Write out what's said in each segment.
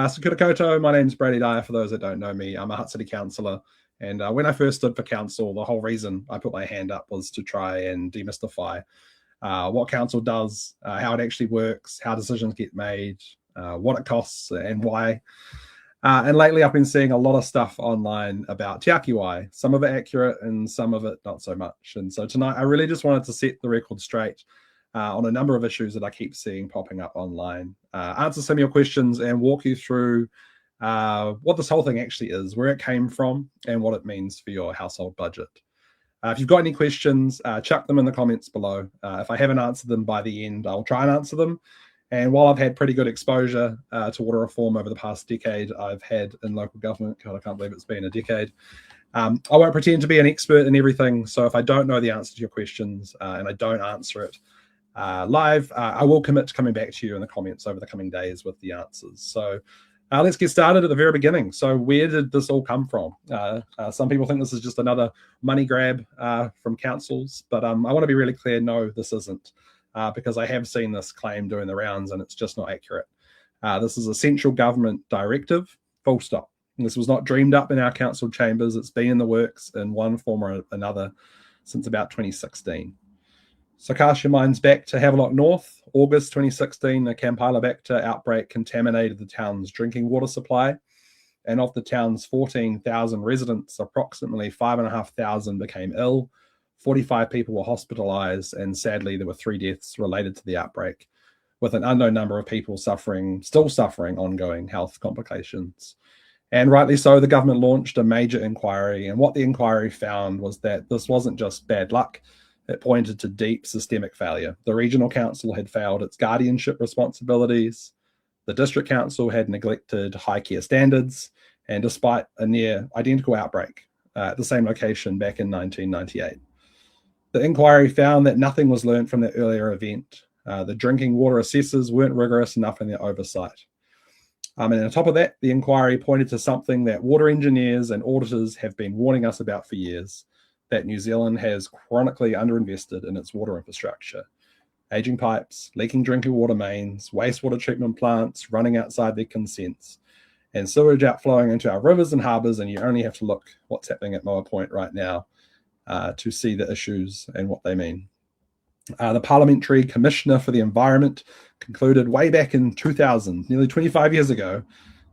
So kia ora koutou, my name's Brady Dyer. For those that don't know me, I'm a Hutt City councillor. And when I first stood for council, the whole reason I put my hand up was to try and demystify what council does, how it actually works, how decisions get made, what it costs, and why. And lately, I've been seeing a lot of stuff online about Tiaki Wai, some of it accurate and some of it not so much. And so tonight, I really just wanted to set the record straight on a number of issues that I keep seeing popping up online, answer some of your questions, and walk you through what this whole thing actually is, where it came from, and what it means for your household budget. If you've got any questions, chuck them in the comments below. If I haven't answered them by the end, I'll try and answer them. And while I've had pretty good exposure to water reform over the past decade I've had in local government, God, I can't believe it's been a decade, I won't pretend to be an expert in everything. So if I don't know the answer to your questions and I don't answer it live, I will commit to coming back to you in the comments over the coming days with the answers. So let's get started at the very beginning. So where did this all come from? Some people think this is just another money grab from councils, but I want to be really clear, no, this isn't. Because I have seen this claim doing the rounds and it's just not accurate. This is a central government directive, full stop. And this was not dreamed up in our council chambers. It's been in the works in one form or another since about 2016. So cast your minds back to Havelock North. August 2016, a Campylobacter outbreak contaminated the town's drinking water supply. And of the town's 14,000 residents, approximately 5,500 became ill. 45 people were hospitalized, and sadly, there were 3 deaths related to the outbreak, with an unknown number of people still suffering ongoing health complications. And rightly so, the government launched a major inquiry, and what the inquiry found was that this wasn't just bad luck. It pointed to deep systemic failure. The regional council had failed its guardianship responsibilities. The district council had neglected high care standards, and despite a near identical outbreak at the same location back in 1998. The inquiry found that nothing was learned from the earlier event. The drinking water assessors weren't rigorous enough in their oversight. And on top of that, the inquiry pointed to something that water engineers and auditors have been warning us about for years, that New Zealand has chronically underinvested in its water infrastructure. Aging pipes, leaking drinking water mains, wastewater treatment plants running outside their consents, and sewage outflowing into our rivers and harbours, and you only have to look what's happening at Moa Point right now to see the issues and what they mean. The Parliamentary Commissioner for the Environment concluded way back in 2000, nearly 25 years ago,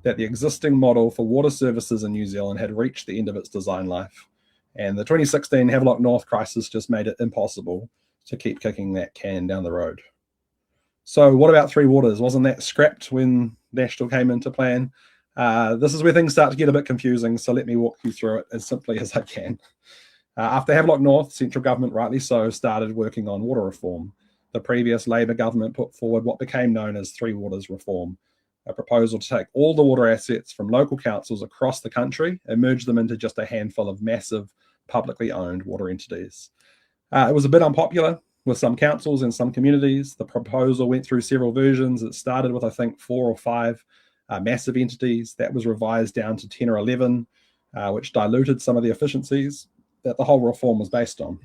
that the existing model for water services in New Zealand had reached the end of its design life. And the 2016 Havelock North crisis just made it impossible to keep kicking that can down the road. So what about Three Waters? Wasn't that scrapped when National came into plan? This is where things start to get a bit confusing, so let me walk you through it as simply as I can. After Havelock North, central government, rightly so, started working on water reform. The previous Labour government put forward what became known as Three Waters Reform, a proposal to take all the water assets from local councils across the country and merge them into just a handful of massive, publicly owned water entities. It was a bit unpopular with some councils and some communities. The proposal went through several versions. It started with, I think, 4 or 5 massive entities. That was revised down to 10 or 11, which diluted some of the efficiencies that the whole reform was based on.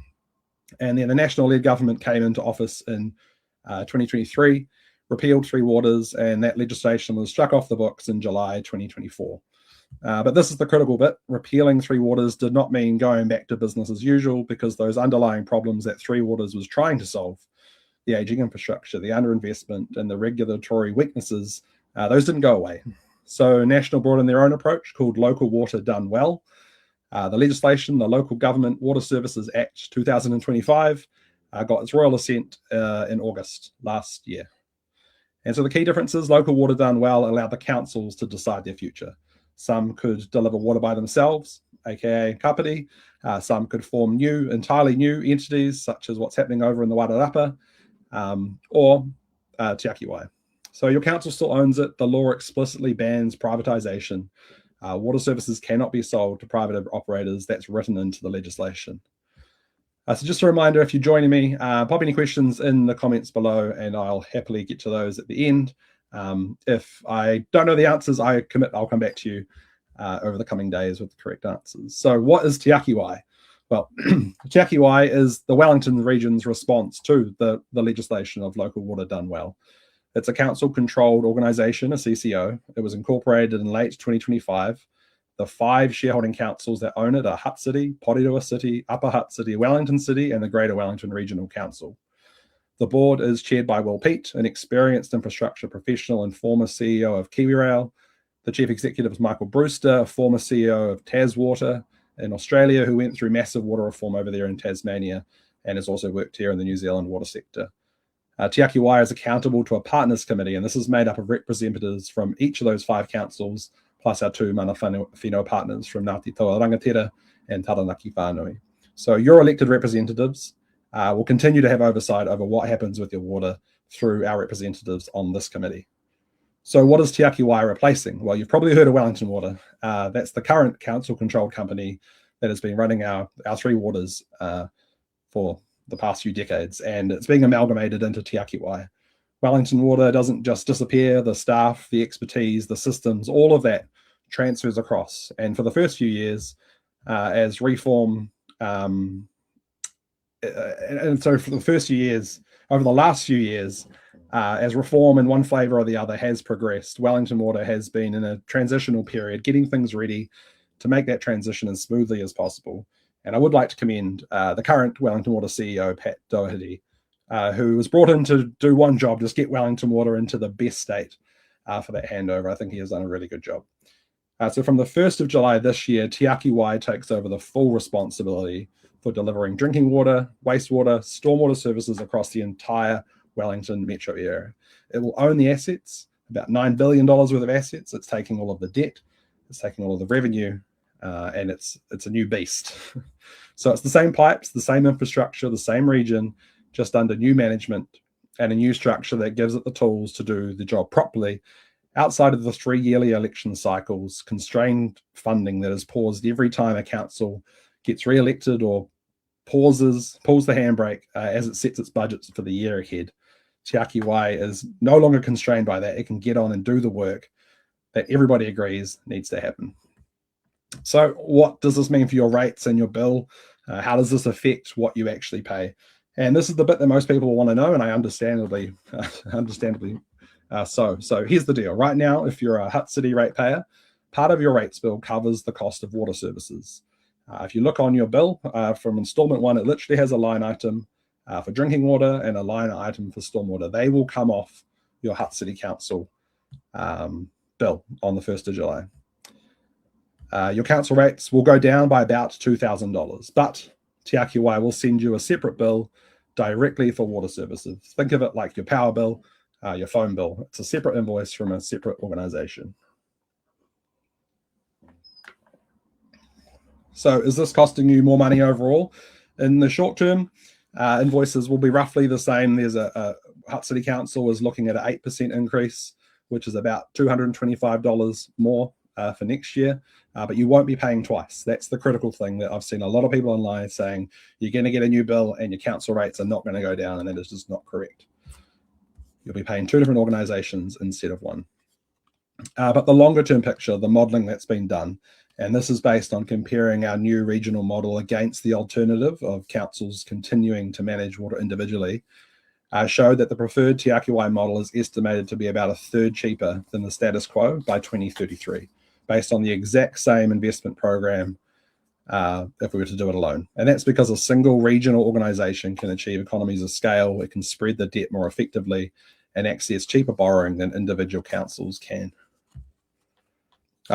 And then the National-led government came into office in 2023, repealed Three Waters, and that legislation was struck off the books in July 2024. But this is the critical bit. Repealing Three Waters did not mean going back to business as usual, because those underlying problems that Three Waters was trying to solve, the aging infrastructure, the underinvestment, and the regulatory weaknesses, those didn't go away. So National brought in their own approach called Local Water Done Well. The legislation, the Local Government Water Services Act 2025, got its royal assent in August last year. And so the key difference is Local Water Done Well allowed the councils to decide their future. Some could deliver water by themselves, aka kapiti. Some could form entirely new entities, such as what's happening over in the Wairarapa, or Tiaki Wai. So your council still owns it. The law explicitly bans privatisation. Water services cannot be sold to private operators. That's written into the legislation. So just a reminder, if you're joining me, pop any questions in the comments below and I'll happily get to those at the end. If I don't know the answers, I commit I'll come back to you over the coming days with the correct answers. So what is Tiaki Wai? Well, Tiaki Wai is the Wellington region's response to the legislation of Local Water Done Well. It's a council-controlled organisation, a CCO. It was incorporated in late 2025. The 5 shareholding councils that own it are Hutt City, Porirua City, Upper Hutt City, Wellington City, and the Greater Wellington Regional Council. The board is chaired by Will Peat, an experienced infrastructure professional and former CEO of KiwiRail. The chief executive is Michael Brewster, former CEO of Taswater in Australia, who went through massive water reform over there in Tasmania and has also worked here in the New Zealand water sector. Tiaki Wai is accountable to a partners committee, and this is made up of representatives from each of those 5 councils, plus our 2 mana whenua partners from Ngāti Toa Rangatira and Taranaki Whānui. So your elected representatives will continue to have oversight over what happens with your water through our representatives on this committee. So what is Tiaki Wai replacing? Well, you've probably heard of Wellington Water. That's the current council-controlled company that has been running our 3 waters for the past few decades, and it's being amalgamated into Tiaki Wai. Wellington Water doesn't just disappear. The staff, the expertise, the systems, all of that transfers across. And for the first few years, as reform, and so for the first few years, over the last few years, as reform in one flavour or the other has progressed, Wellington Water has been in a transitional period, getting things ready to make that transition as smoothly as possible. And I would like to commend the current Wellington Water CEO, Pat Doherty, who was brought in to do one job, just get Wellington Water into the best state for that handover. I think he has done a really good job. So from the 1st of July this year, Tiaki Wai takes over the full responsibility for delivering drinking water, wastewater, stormwater services across the entire Wellington metro area. It will own the assets, about $9 billion worth of assets. It's taking all of the debt, it's taking all of the revenue, and it's a new beast. So it's the same pipes, the same infrastructure, the same region, just under new management and a new structure that gives it the tools to do the job properly outside of the 3 yearly election cycles, constrained funding that is paused every time a council gets re-elected or pulls the handbrake as it sets its budgets for the year ahead. Tiaki Wai is no longer constrained by that. It can get on and do the work that everybody agrees needs to happen. So what does this mean for your rates and your bill? How does this affect what you actually pay? And this is the bit that most people want to know, and I understandably so. So here's the deal. Right now, if you're a Hutt City ratepayer, part of your rates bill covers the cost of water services. If you look on your bill from installment 1, it literally has a line item for drinking water and a line item for stormwater. They will come off your Hutt City Council bill on the 1st of July. Your council rates will go down by about $2,000, but Tiaki Wai will send you a separate bill directly for water services. Think of it like your power bill, your phone bill. It's a separate invoice from a separate organization. So is this costing you more money overall? In the short term, invoices will be roughly the same. There's a Hutt City Council is looking at an 8% increase, which is about $225 more for next year, but you won't be paying twice. That's the critical thing that I've seen a lot of people online saying you're going to get a new bill and your council rates are not going to go down, and that is just not correct. You'll be paying 2 different organizations instead of 1. But the longer term picture, the modeling that's been done, and this is based on comparing our new regional model against the alternative of councils continuing to manage water individually, showed that the preferred Tiaki Wai model is estimated to be about 1/3 cheaper than the status quo by 2033, based on the exact same investment program if we were to do it alone. And that's because a single regional organization can achieve economies of scale, it can spread the debt more effectively, and access cheaper borrowing than individual councils can.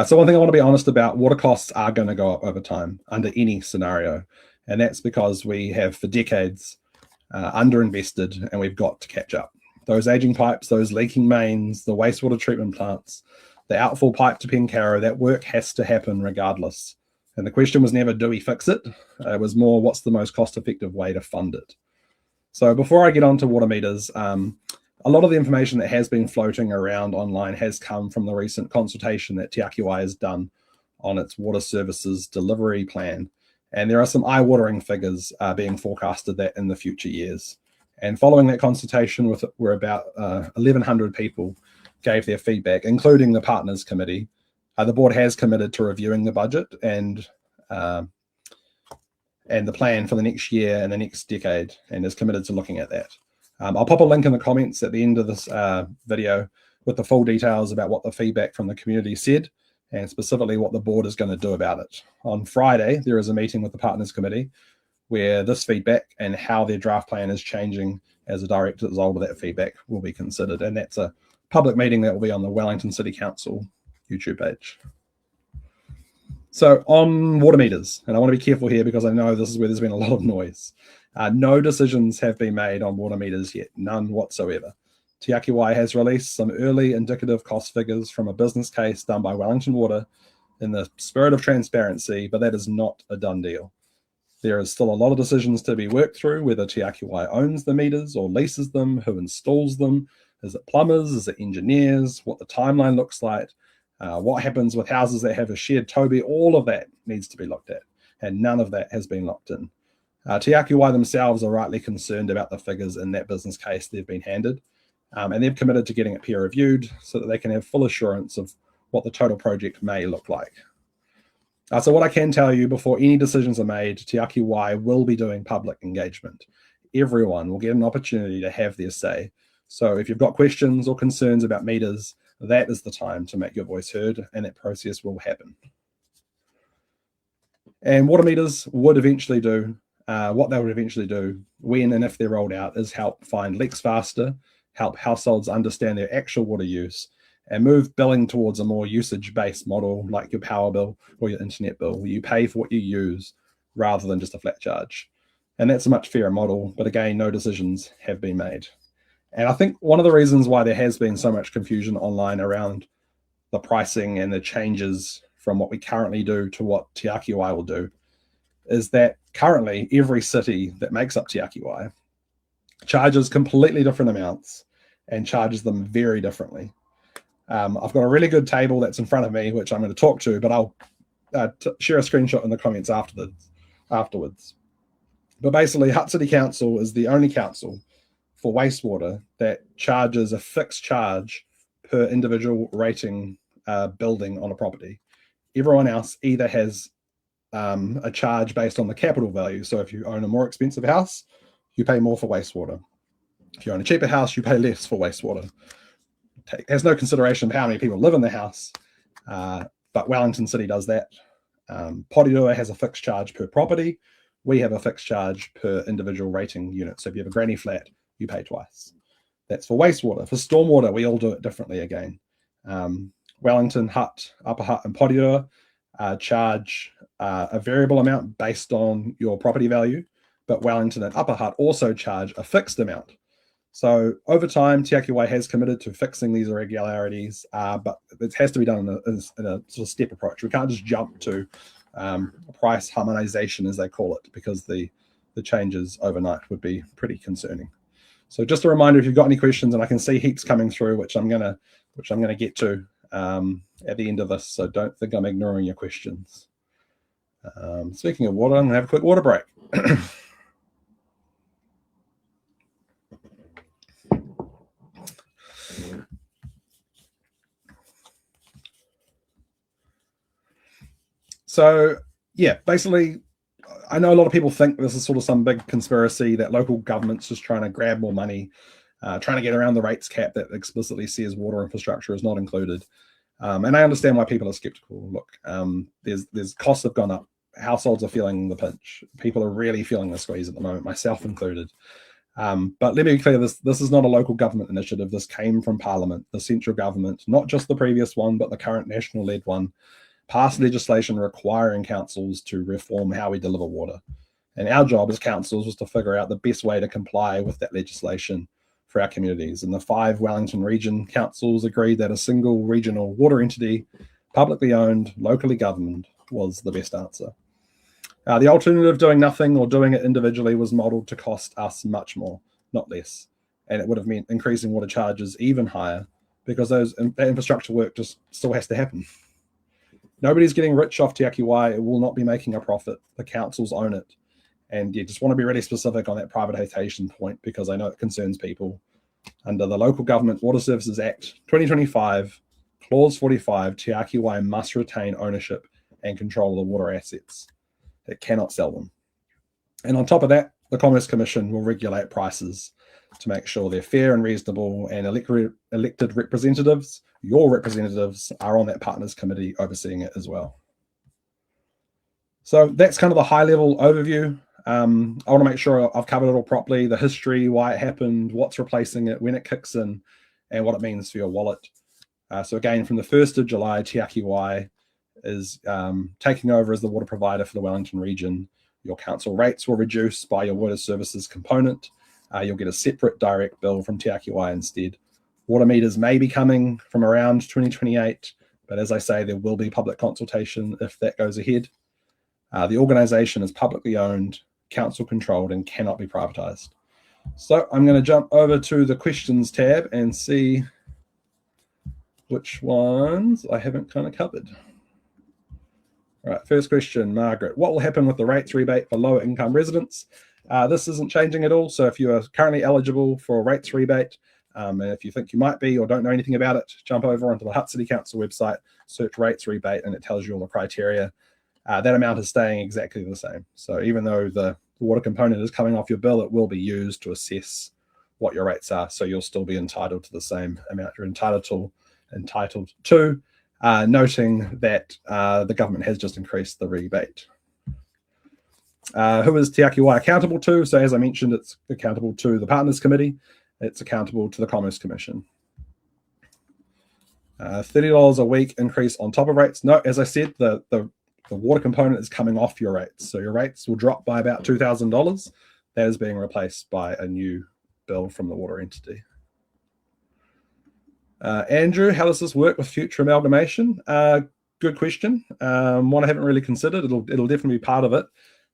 So one thing I want to be honest about, water costs are going to go up over time under any scenario. And that's because we have for decades underinvested, and we've got to catch up. Those aging pipes, those leaking mains, the wastewater treatment plants, the outfall pipe to Pencarrow, that work has to happen regardless. And the question was never, do we fix it? It was more, what's the most cost-effective way to fund it? So before I get on to water meters, a lot of the information that has been floating around online has come from the recent consultation that Tiaki Wai has done on its water services delivery plan. And there are some eye-watering figures being forecasted that in the future years. And following that consultation, where about 1,100 people gave their feedback, including the Partners Committee, the board has committed to reviewing the budget and the plan for the next year and the next decade, and is committed to looking at that. I'll pop a link in the comments at the end of this video with the full details about what the feedback from the community said and specifically what the board is going to do about it. On Friday, there is a meeting with the Partners Committee where this feedback and how their draft plan is changing as a direct result of that feedback will be considered. And that's a public meeting that will be on the Wellington City Council YouTube page. So on water meters, and I want to be careful here because I know this is where there's been a lot of noise. No decisions have been made on water meters yet, none whatsoever. Tiaki Wai has released some early indicative cost figures from a business case done by Wellington Water in the spirit of transparency, but that is not a done deal. There is still a lot of decisions to be worked through, whether Tiaki Wai owns the meters or leases them, who installs them, is it plumbers, is it engineers, what the timeline looks like, what happens with houses that have a shared Toby, all of that needs to be looked at, and none of that has been locked in. Tiaki Wai themselves are rightly concerned about the figures in that business case they've been handed, and they've committed to getting it peer reviewed so that they can have full assurance of what the total project may look like. So what I can tell you before any decisions are made, Tiaki Wai will be doing public engagement. Everyone will get an opportunity to have their say. So if you've got questions or concerns about meters, that is the time to make your voice heard, and that process will happen. And water meters would eventually do, what they would eventually do when and if they're rolled out is help find leaks faster, help households understand their actual water use, and move billing towards a more usage-based model like your power bill or your internet bill, where you pay for what you use rather than just a flat charge. And that's a much fairer model, but again, no decisions have been made. And I think one of the reasons why there has been so much confusion online around the pricing and the changes from what we currently do to what Tiaki Wai will do is that currently every city that makes up Tiaki Wai charges completely different amounts and charges them very differently. I've got a really good table that's in front of me, which I'm going to talk to, but I'll share a screenshot in the comments afterwards. But basically, Hutt City Council is the only council for wastewater that charges a fixed charge per individual rating building on a property. Everyone else either has a charge based on the capital value. So if you own a more expensive house, you pay more for wastewater. If you own a cheaper house, you pay less for wastewater. Has no consideration of how many people live in the house, but Wellington City does that. Porirua has a fixed charge per property. We have a fixed charge per individual rating unit. So if you have a granny flat, you pay twice. That's for wastewater. For stormwater, we all do it differently again. Wellington, Hutt, Upper Hutt, and Porirua charge a variable amount based on your property value, but Wellington and Upper Hutt also charge a fixed amount. So over time, Tiaki Wai has committed to fixing these irregularities, but it has to be done in a sort of step approach. We can't just jump to price harmonization, as they call it, because the changes overnight would be pretty concerning. So just a reminder, if you've got any questions, and I can see heaps coming through, which I'm gonna get to at the end of this. So don't think I'm ignoring your questions. Speaking of water, I'm gonna have a quick water break. So yeah, basically, I know a lot of people think this is sort of some big conspiracy that local government's just trying to grab more money, trying to get around the rates cap that explicitly says water infrastructure is not included. And I understand why people are skeptical. Look, there's costs have gone up. Households are feeling the pinch. People are really feeling the squeeze at the moment, myself included. But let me be clear, this is not a local government initiative. This came from Parliament, the central government, not just the previous one, but the current national-led one, passed legislation requiring councils to reform how we deliver water. And our job as councils was to figure out the best way to comply with that legislation for our communities. And the 5 Wellington region councils agreed that a single regional water entity, publicly owned, locally governed, was the best answer. The alternative, doing nothing or doing it individually, was modelled to cost us much more, not less. And it would have meant increasing water charges even higher because that infrastructure work just still has to happen. Nobody's getting rich off Tiaki Wai. It will not be making a profit. The councils own it. And you just want to be really specific on that privatisation point because I know it concerns people. Under the Local Government Water Services Act 2025, Clause 45, Tiaki Wai must retain ownership and control of the water assets. It cannot sell them. And on top of that, the Commerce Commission will regulate prices. to make sure they're fair and reasonable, and elected representatives, your representatives, are on that partners committee overseeing it as well. So that's kind of the high-level overview. I want to make sure I've covered it all properly, the history, why it happened, what's replacing it, when it kicks in, and what it means for your wallet. So again, from the 1st of July, Tiaki Wai is taking over as the water provider for the Wellington region. Your council rates will reduce by your water services component. You'll get a separate direct bill from Tiaki Wai instead. Water meters may be coming from around 2028, but as I say, there will be public consultation if that goes ahead. The organisation is publicly owned, council controlled, and cannot be privatised. So I'm going to jump over to the questions tab and see which ones I haven't kind of covered. All right, first question, Margaret. What will happen with the rates rebate for lower income residents? This isn't changing at all. So if you are currently eligible for a rates rebate, and if you think you might be or don't know anything about it, jump over onto the Hutt City Council website, search rates rebate, and it tells you all the criteria. That amount is staying exactly the same. So even though the water component is coming off your bill, it will be used to assess what your rates are. So you'll still be entitled to the same amount you're entitled to, noting that the government has just increased the rebate. Who is Tiaki Wai accountable to? So as I mentioned, it's accountable to the Partners Committee. It's accountable to the Commerce Commission. $30 a week increase on top of rates. No, as I said, the water component is coming off your rates. So your rates will drop by about $2,000. That is being replaced by a new bill from the water entity. Andrew, how does this work with future amalgamation? Good question. One I haven't really considered. It'll definitely be part of it.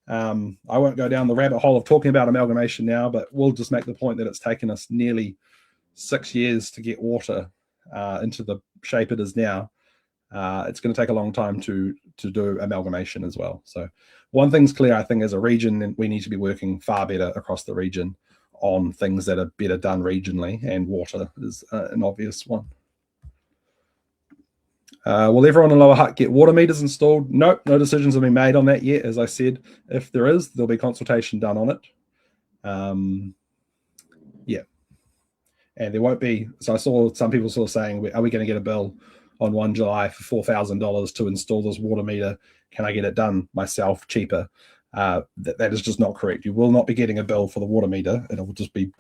I won't go down the rabbit hole of talking about amalgamation now, but we'll just make the point that it's taken us nearly 6 years to get water into the shape it is now. It's going to take a long time to do amalgamation as well. So one thing's clear, I think, as a region, we need to be working far better across the region on things that are better done regionally, and water is an obvious one. Will everyone in Lower Hutt get water meters installed? Nope, no decisions have been made on that yet. As I said, if there is, there'll be consultation done on it. Yeah. And there won't be, so I saw some people sort of saying, are we going to get a bill on 1 July for $4,000 to install this water meter? Can I get it done myself cheaper? That is just not correct. You will not be getting a bill for the water meter. It will just be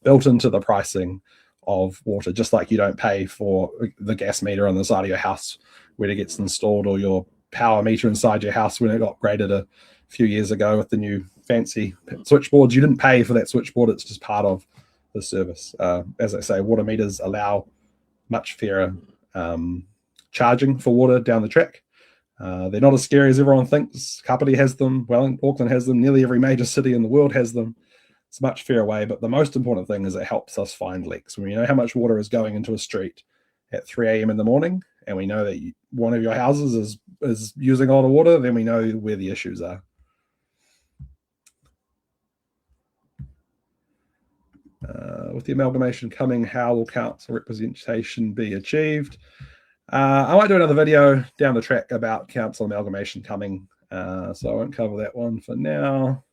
built into the pricing of water, just like you don't pay for the gas meter on the side of your house when it gets installed, or your power meter inside your house when it got upgraded a few years ago with the new fancy switchboards. You didn't pay for that switchboard. It's just part of the service. As I say, water meters allow much fairer charging for water down the track. They're not as scary as everyone thinks. Kapiti has them, Auckland has them, nearly every major city in the world has them. It's a much fairer way, but the most important thing is it helps us find leaks. When we know how much water is going into a street at 3 a.m. in the morning, and we know that one of your houses is using a lot of water, then we know where the issues are. With the amalgamation coming, how will council representation be achieved? I might do another video down the track about council amalgamation coming, so I won't cover that one for now.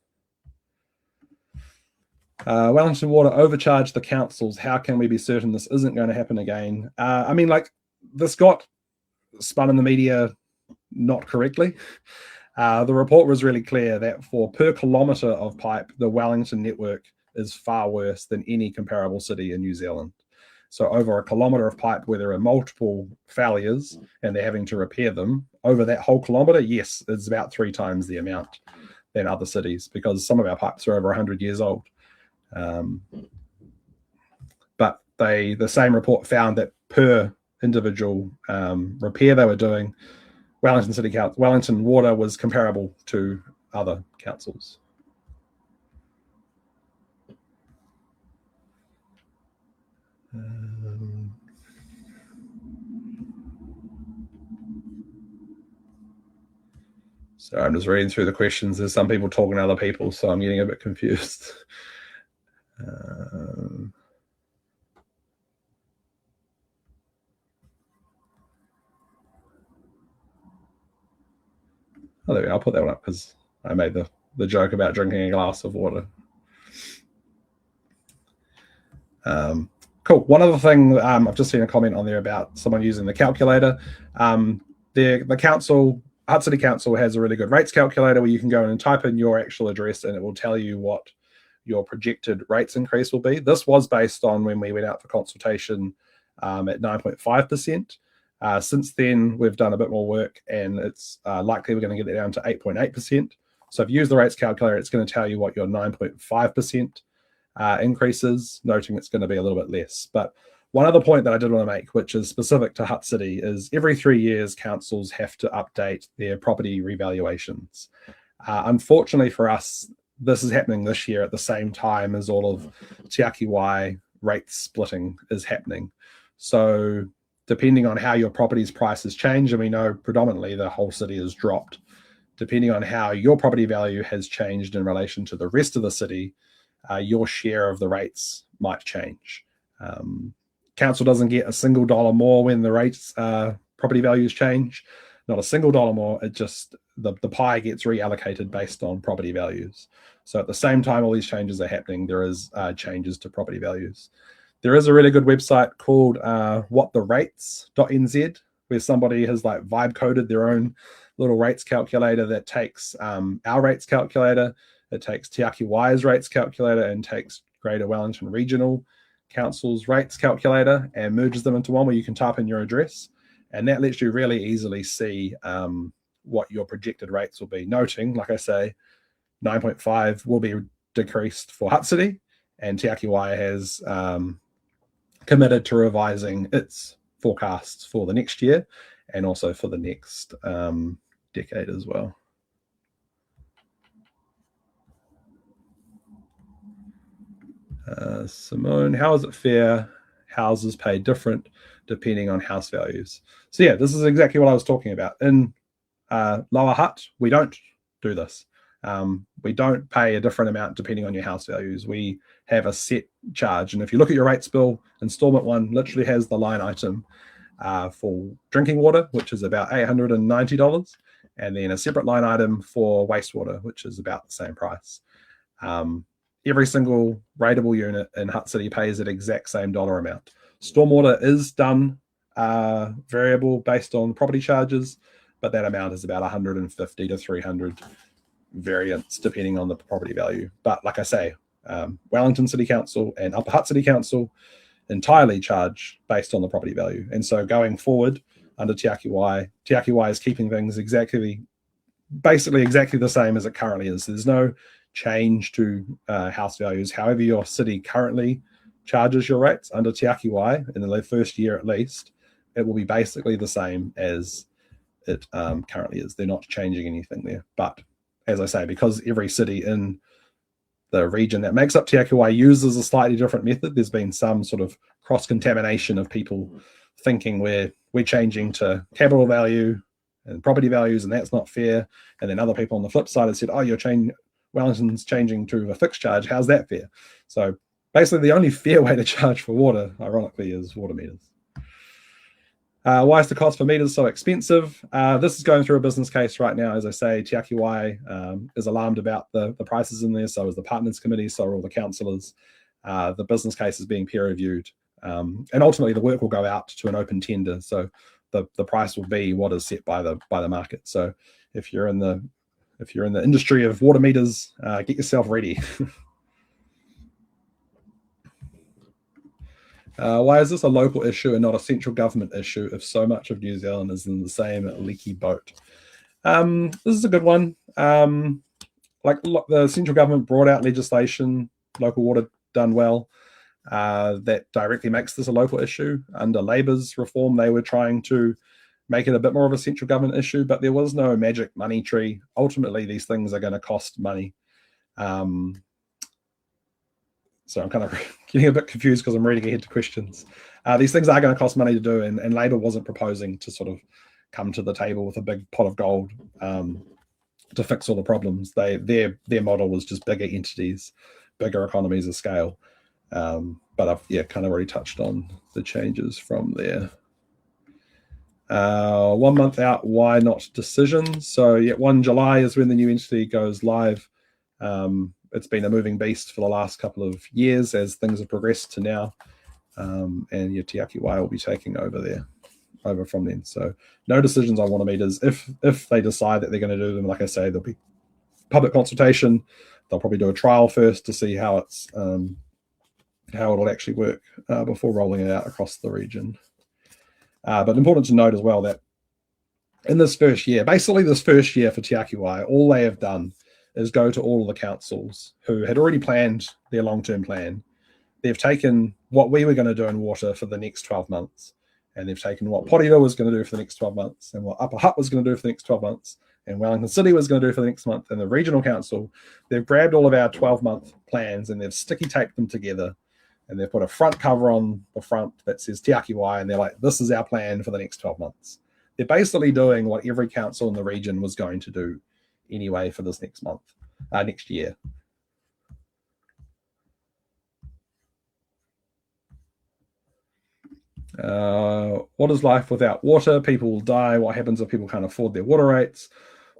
Wellington Water overcharged the councils. How can we be certain this isn't going to happen again? I mean, like, this got spun in the media not correctly. The report was really clear that for per kilometre of pipe, the Wellington network is far worse than any comparable city in New Zealand. So over a kilometre of pipe where there are multiple failures and they're having to repair them, over that whole kilometre, yes, it's about 3 times the amount than other cities, because some of our pipes are over 100 years old. But the same report found that per individual repair they were doing, Wellington Water was comparable to other councils. So I'm just reading through the questions. There's some people talking to other people, so I'm getting a bit confused. Oh, there we go. I'll put that one up because I made the joke about drinking a glass of water. Cool. One other thing, I've just seen a comment on there about someone using the calculator. The council, Hutt City Council, has a really good rates calculator where you can go in and type in your actual address, and it will tell you what your projected rates increase will be. This was based on when we went out for consultation at 9.5%. Since then, we've done a bit more work, and it's likely we're going to get it down to 8.8%. So if you use the rates calculator, it's going to tell you what your 9.5% increases, noting it's going to be a little bit less. But one other point that I did want to make, which is specific to Hutt City, is every 3 years, councils have to update their property revaluations. Unfortunately for us, this is happening this year at the same time as all of Tiaki Wai rate splitting is happening. So depending on how your property's prices change, and we know predominantly the whole city has dropped, depending on how your property value has changed in relation to the rest of the city, your share of the rates might change. Council doesn't get a single dollar more when the rates property values change. Not a single dollar more. It just the pie gets reallocated based on property values. So at the same time all these changes are happening, there is changes to property values. There is a really good website called whattherates.nz where somebody has like vibe coded their own little rates calculator that takes our rates calculator, it takes Tiaki Wai's rates calculator, and takes Greater Wellington Regional Council's rates calculator and merges them into one where you can type in your address. And that lets you really easily see what your projected rates will be. Noting, like I say, 9.5 will be decreased for Hutt City, and Tiaki Wai has committed to revising its forecasts for the next year and also for the next decade as well. Simone, how is it fair? Houses pay different depending on house values. So yeah, this is exactly what I was talking about. In Lower Hutt, we don't do this. We don't pay a different amount depending on your house values. We have a set charge. And if you look at your rates bill, installment one literally has the line item for drinking water, which is about $890, and then a separate line item for wastewater, which is about the same price. Every single rateable unit in Hutt City pays that exact same dollar amount. Stormwater is done variable based on property charges, but that amount is about 150 to 300 variance depending on the property value. But like I say, Wellington City Council and Upper Hutt City Council entirely charge based on the property value. And so going forward under Tiaki Wai is keeping things basically exactly the same as it currently is. There's no change to house values. However your city currently charges your rates under Tiaki Wai in the first year at least, it will be basically the same as it currently is. They're not changing anything there. But as I say, because every city in the region that makes up Tiaki Wai uses a slightly different method, there's been some sort of cross-contamination of people thinking we're changing to capital value and property values, and that's not fair. And then other people on the flip side have said, oh, Wellington's changing to a fixed charge. How's that fair? So basically the only fair way to charge for water, ironically, is water meters. Why is the cost for meters so expensive? This is going through a business case right now. As I say, Tiaki Wai is alarmed about the prices in there. So is the partners committee, so are all the councillors. The business case is being peer reviewed. And ultimately the work will go out to an open tender. So the price will be what is set by the market. So if you're in the industry of water meters, get yourself ready. Why is this a local issue and not a central government issue if so much of New Zealand is in the same leaky boat? This is a good one. The central government brought out legislation, local water done well, that directly makes this a local issue. Under Labour's reform, they were trying to make it a bit more of a central government issue, but there was no magic money tree. Ultimately, these things are going to cost money. So I'm kind of getting a bit confused because I'm reading ahead to questions. These things are going to cost money to do, and Labour wasn't proposing to sort of come to the table with a big pot of gold to fix all the problems. Their model was just bigger entities, bigger economies of scale. But I've kind of already touched on the changes from there. 1 month out, why not decisions? So 1 July is when the new entity goes live. it's been a moving beast for the last couple of years as things have progressed to now. And yeah, Tiaki Wai will be taking over from then. So no decisions on water meters. If they decide that they're going to do them, like I say, there'll be public consultation. They'll probably do a trial first to see how it'll actually work before rolling it out across the region. But important to note as well that in this first year, basically this first year for Tiaki Wai, all they have done is go to all of the councils who had already planned their long-term plan. They've taken what we were going to do in water for the next 12 months, and they've taken what Portiva was going to do for the next 12 months, and what Upper Hutt was going to do for the next 12 months, and Wellington City was going to do for the next month, and the regional council. They've grabbed all of our 12-month plans and they've sticky taped them together, and they've put a front cover on the front that says Tiaki Wai, and they're like, this is our plan for the next 12 months. They're basically doing what every council in the region was going to do anyway for this next year. What is life without water? People will die. What happens if people can't afford their water rates?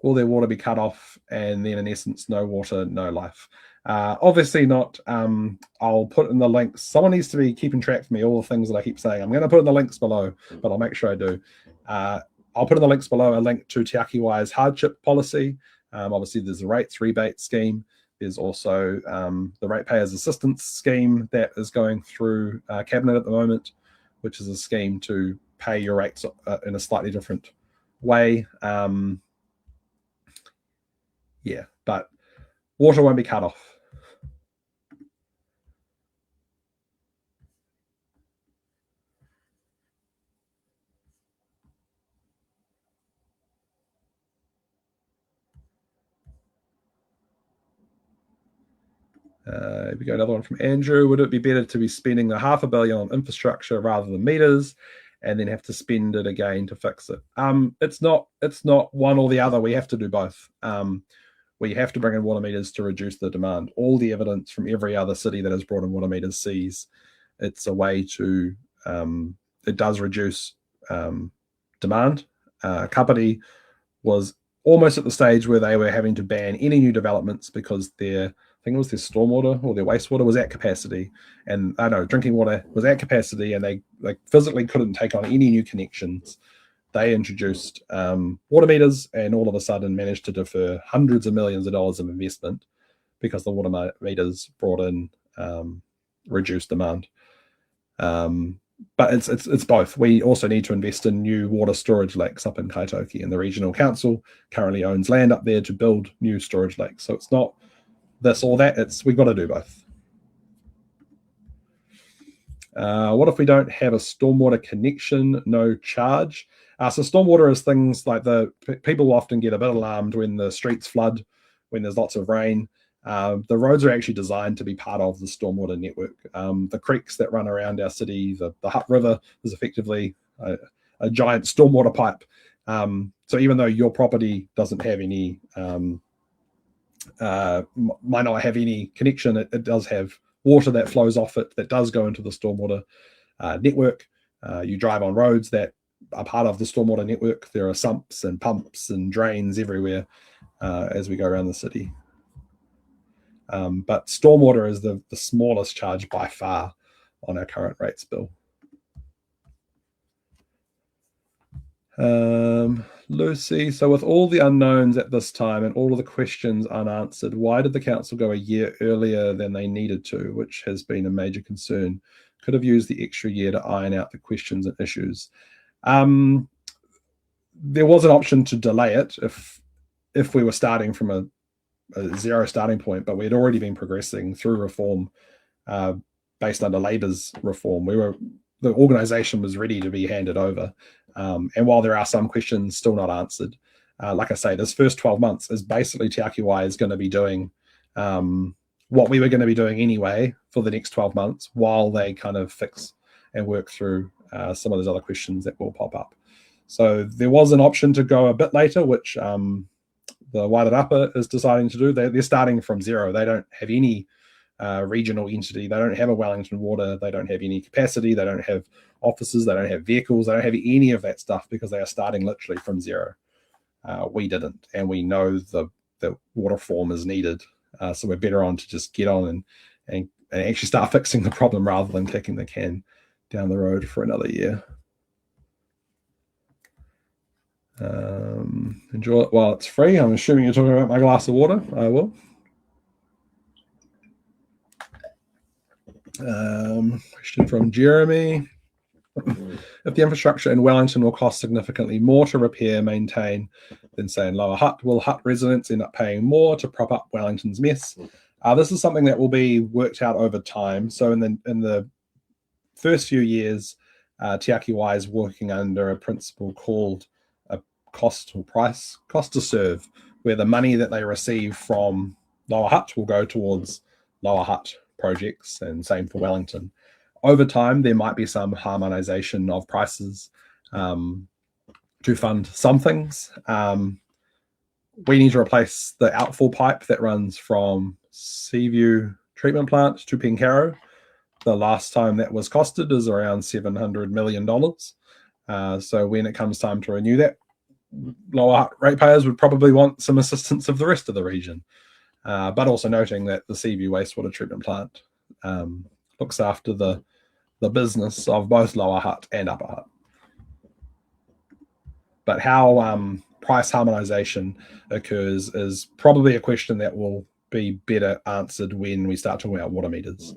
Will their water be cut off? And then in essence, no water, no life. Obviously not. I'll put in the links. Someone needs to be keeping track for me, all the things that I keep saying. I'm going to put in the links below, but I'll make sure I do. I'll put in the links below a link to Tiaki Wai's hardship policy. Obviously, there's a rates rebate scheme. There's also the ratepayers assistance scheme that is going through Cabinet at the moment, which is a scheme to pay your rates in a slightly different way. Yeah, but water won't be cut off. We got another one from Andrew. Would it be better to be spending the $500 million on infrastructure rather than meters, and then have to spend it again to fix it? It's not one or the other. We have to do both. We have to bring in water meters to reduce the demand. All the evidence from every other city that has brought in water meters sees it's a way to it does reduce demand. Kapiti was almost at the stage where they were having to ban any new developments because their stormwater or their wastewater was at capacity, and drinking water was at capacity, and they physically couldn't take on any new connections. They introduced water meters, and all of a sudden managed to defer hundreds of millions of dollars of investment because the water meters brought in reduced demand. But it's both. We also need to invest in new water storage lakes up in Kaitoki, and the regional council currently owns land up there to build new storage lakes. So it's not this or that. We've got to do both. What if we don't have a stormwater connection, no charge? So stormwater is things like people often get a bit alarmed when the streets flood, when there's lots of rain. The roads are actually designed to be part of the stormwater network. The creeks that run around our city, the Hutt River is effectively a giant stormwater pipe. So even though your property doesn't have any, might not have any connection, it does have water that flows off it that does go into the stormwater network. You drive on roads that are part of the stormwater network. There are sumps and pumps and drains everywhere as we go around the city. But stormwater is the smallest charge by far on our current rates bill. Lucy, so with all the unknowns at this time and all of the questions unanswered, why did the council go a year earlier than they needed to, which has been a major concern? Could have used the extra year to iron out the questions and issues. There was an option to delay it if we were starting from a zero starting point, but we had already been progressing through reform based under Labour's reform. The organisation was ready to be handed over. And while there are some questions still not answered, like I say, this first 12 months is basically Tiaki Wai is going to be doing what we were going to be doing anyway for the next 12 months while they kind of fix and work through some of those other questions that will pop up. So there was an option to go a bit later, which the Wairarapa is deciding to do. They're starting from zero. They don't have any regional entity. They don't have a Wellington Water. They don't have any capacity. They don't have offices. They don't have vehicles. They don't have any of that stuff because they are starting literally from zero. We didn't, and we know the water reform is needed So we're better on to just get on and actually start fixing the problem rather than kicking the can down the road for another year. Enjoy it while it's free. I'm assuming you're talking about my glass of water. I will. Question from Jeremy. If the infrastructure in Wellington will cost significantly more to repair, maintain than say in Lower Hutt, will Hutt residents end up paying more to prop up Wellington's mess? This is something that will be worked out over time. So in the first few years, Tiaki Wai is working under a principle called a cost to serve, where the money that they receive from Lower Hutt will go towards Lower Hutt projects, and same for Wellington. Over time, there might be some harmonization of prices to fund some things. We need to replace the outfall pipe that runs from Seaview treatment plant to Pencarrow. The last time that was costed is around $700 million. So when it comes time to renew that, Lower Hutt ratepayers would probably want some assistance of the rest of the region. But also noting that the Seaview wastewater treatment plant looks after the business of both Lower Hutt and Upper Hutt. But how price harmonization occurs is probably a question that will be better answered when we start talking about water meters.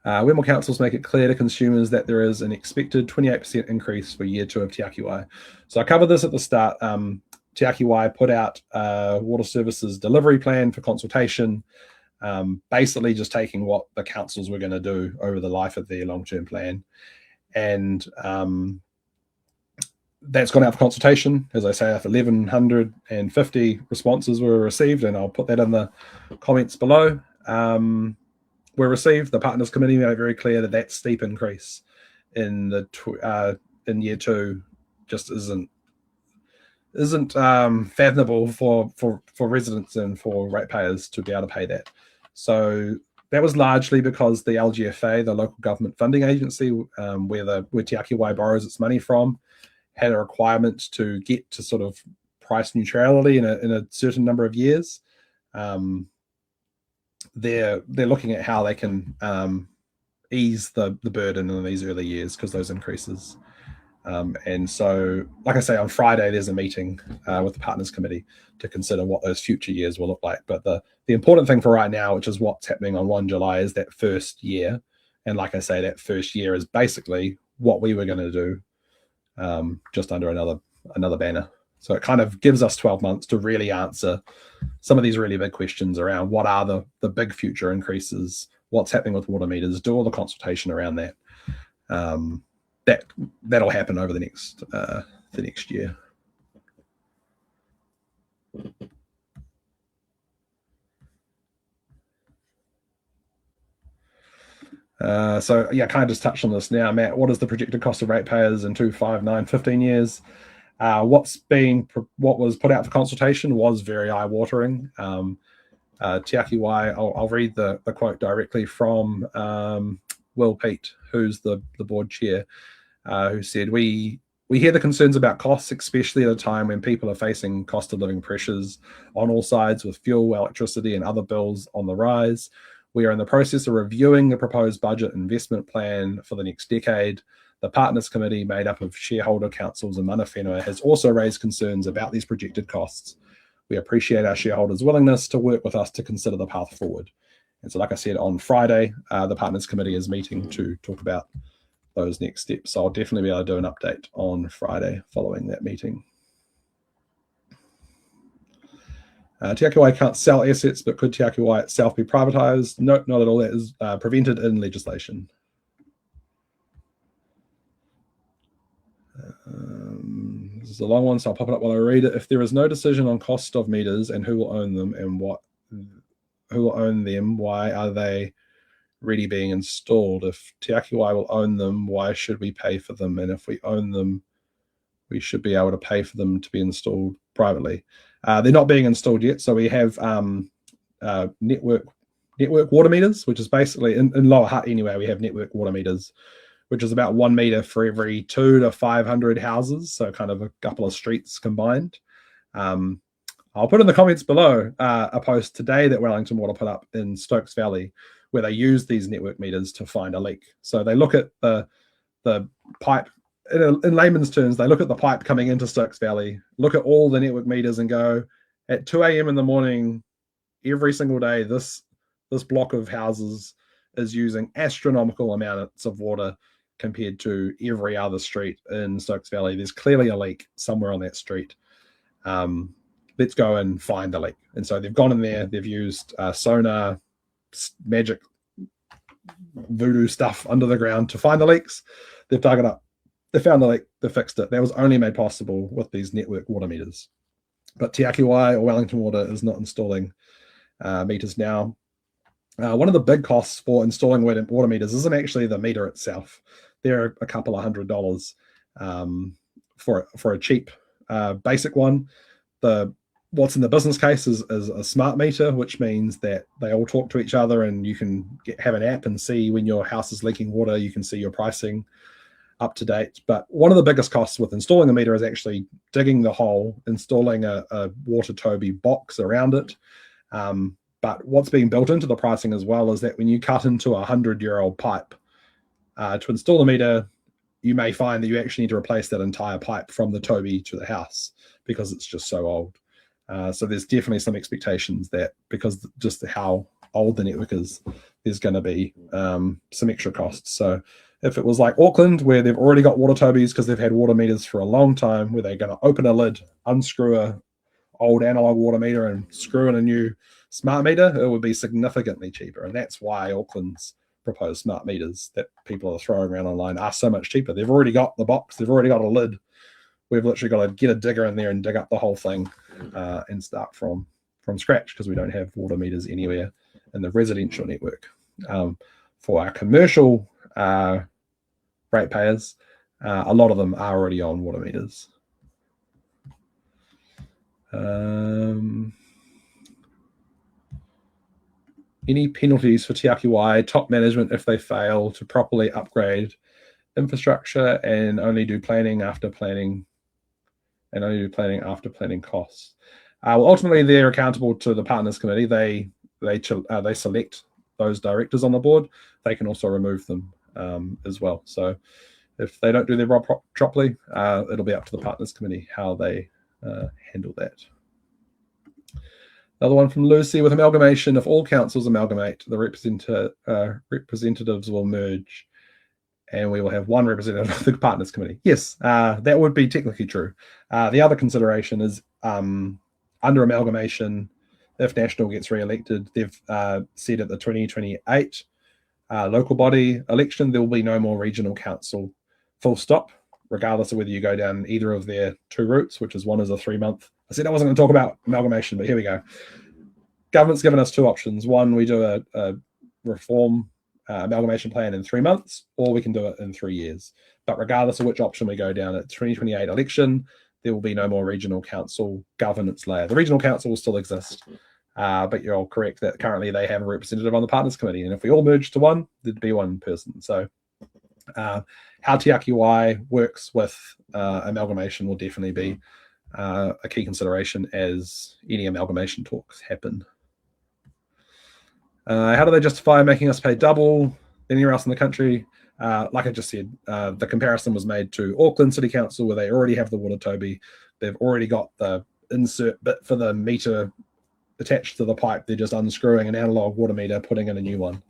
When will councils make it clear to consumers that there is an expected 28% increase for year 2 of Tiaki Wai? So I covered this at the start. Tiaki Wai put out a water services delivery plan for consultation, basically just taking what the councils were going to do over the life of their long-term plan. And that's gone out for consultation. As I say, 1,150 responses were received, and I'll put that in the comments below. Were received. The Partners Committee made it very clear that steep increase in in year 2 just isn't fathomable for residents and for ratepayers to be able to pay that. So that was largely because the LGFA, the local government funding agency, where Tiaki Wai borrows its money from, had a requirement to get to sort of price neutrality in a certain number of years. They're looking at how they can ease the burden in these early years because those increases. And so, like I say, on Friday, there's a meeting with the Partners Committee to consider what those future years will look like. But the important thing for right now, which is what's happening on 1 July, is that first year. And like I say, that first year is basically what we were going to do just under another banner. So it kind of gives us 12 months to really answer some of these really big questions around what are the big future increases, what's happening with water meters, do all the consultation around that. That'll happen over the next year. So yeah, kind of just touched on this now, Matt. What is the projected cost of ratepayers in 2, 5, 9, 15 years? What was put out for consultation was very eye-watering. Tiaki Wai, I'll read the quote directly from Will Pete, who's the board chair, who said, we hear the concerns about costs, especially at a time when people are facing cost of living pressures on all sides with fuel, electricity, and other bills on the rise. We are in the process of reviewing the proposed budget investment plan for the next decade. The Partners Committee, made up of shareholder councils and mana whenua, has also raised concerns about these projected costs. We appreciate our shareholders' willingness to work with us to consider the path forward. And so, like I said, on Friday, the Partners Committee is meeting to talk about those next steps. So I'll definitely be able to do an update on Friday following that meeting. Tiaki Wai can't sell assets, but could Tiaki Wai itself be privatised? No, not at all. That is prevented in legislation. This is a long one, so I'll pop it up while I read it. If there is no decision on cost of meters and who will own them and who will own them, why are they really being installed? If Tiaki Wai will own them, why should we pay for them? And if we own them, we should be able to pay for them to be installed privately. They're not being installed yet, so we have network water meters, which is basically in Lower Hutt anyway. We have network water meters, which is about 1 meter for every 200 to 500 houses, so kind of a couple of streets combined. I'll put in the comments below a post today that Wellington Water put up in Stokes Valley, where they use these network meters to find a leak. So they look at the pipe. In layman's terms, they look at the pipe coming into Stokes Valley, look at all the network meters, and go, at 2 a.m. in the morning, every single day, this block of houses is using astronomical amounts of water compared to every other street in Stokes Valley. There's clearly a leak somewhere on that street. Let's go and find the leak. And so they've gone in there, they've used sonar, magic voodoo stuff under the ground to find the leaks. They've dug it up, they found the leak, they fixed it. That was only made possible with these network water meters. But Tiaki Wai or Wellington Water is not installing meters now. One of the big costs for installing water meters isn't actually the meter itself. They're a couple of $100 for a cheap basic one. What's in the business case is a smart meter, which means that they all talk to each other, and you can have an app and see when your house is leaking water. You can see your pricing up to date. But one of the biggest costs with installing a meter is actually digging the hole, installing a water Toby box around it. But what's being built into the pricing as well is that when you cut into a 100-year-old pipe to install the meter, you may find that you actually need to replace that entire pipe from the Toby to the house because it's just so old. So there's definitely some expectations that because just how old the network is, there's going to be some extra costs. So if it was like Auckland, where they've already got water Tobys because they've had water meters for a long time, where they're going to open a lid, unscrew a old analog water meter and screw in a new smart meter, it would be significantly cheaper. And that's why Auckland's proposed smart meters that people are throwing around online are so much cheaper. They've already got the box, they've already got a lid. We've literally got to get a digger in there and dig up the whole thing and start from scratch because we don't have water meters anywhere in the residential network. For our commercial ratepayers, a lot of them are already on water meters. Any penalties for Tiaki Wai top management if they fail to properly upgrade infrastructure and only do planning after planning costs? Well, ultimately, they're accountable to the partners committee. They select those directors on the board. They can also remove them as well. So if they don't do their job properly, it'll be up to the partners committee how they handle that. Another one from Lucy: with amalgamation, if all councils amalgamate, the representatives will merge and we will have one representative of the partners committee. Yes, that would be technically true. The other consideration is under amalgamation, if National gets re-elected, they've said at the 2028 local body election, there will be no more regional council, full stop, regardless of whether you go down either of their two routes, which is one is a 3-month. I said I wasn't going to talk about amalgamation, but here we go. Government's given us two options. One, we do a reform amalgamation plan in 3 months, or we can do it in 3 years. But regardless of which option we go down at 2028 election, there will be no more regional council governance layer. The regional council will still exist, but you're all correct that currently they have a representative on the partners committee, and if we all merge to one, there'd be one person. So how Tiaki Wai works with amalgamation will definitely be a key consideration as any amalgamation talks happen. How do they justify making us pay double anywhere else in the country? Like I just said, the comparison was made to Auckland City Council, where they already have the water Toby. They've already got the insert bit for the meter attached to the pipe. They're just unscrewing an analog water meter, putting in a new one.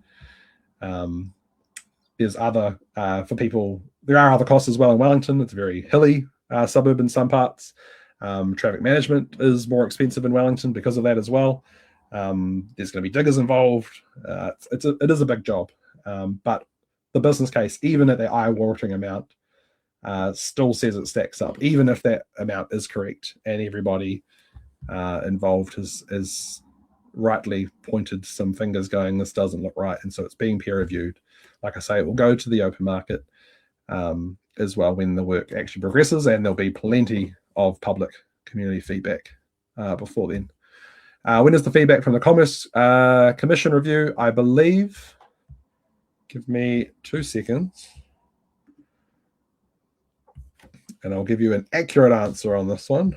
There's other, for people, there are other costs as well in Wellington. It's a very hilly suburb in some parts. Traffic management is more expensive in Wellington because of that as well. There's going to be diggers involved. It is a big job, but the business case, even at the eye-watering amount, still says it stacks up, even if that amount is correct and everybody involved has rightly pointed some fingers going, this doesn't look right, and so it's being peer-reviewed. Like I say, it will go to the open market as well when the work actually progresses, and there'll be plenty of public community feedback before then. When is the feedback from the Commerce Commission review? I believe, give me 2 seconds, and I'll give you an accurate answer on this one.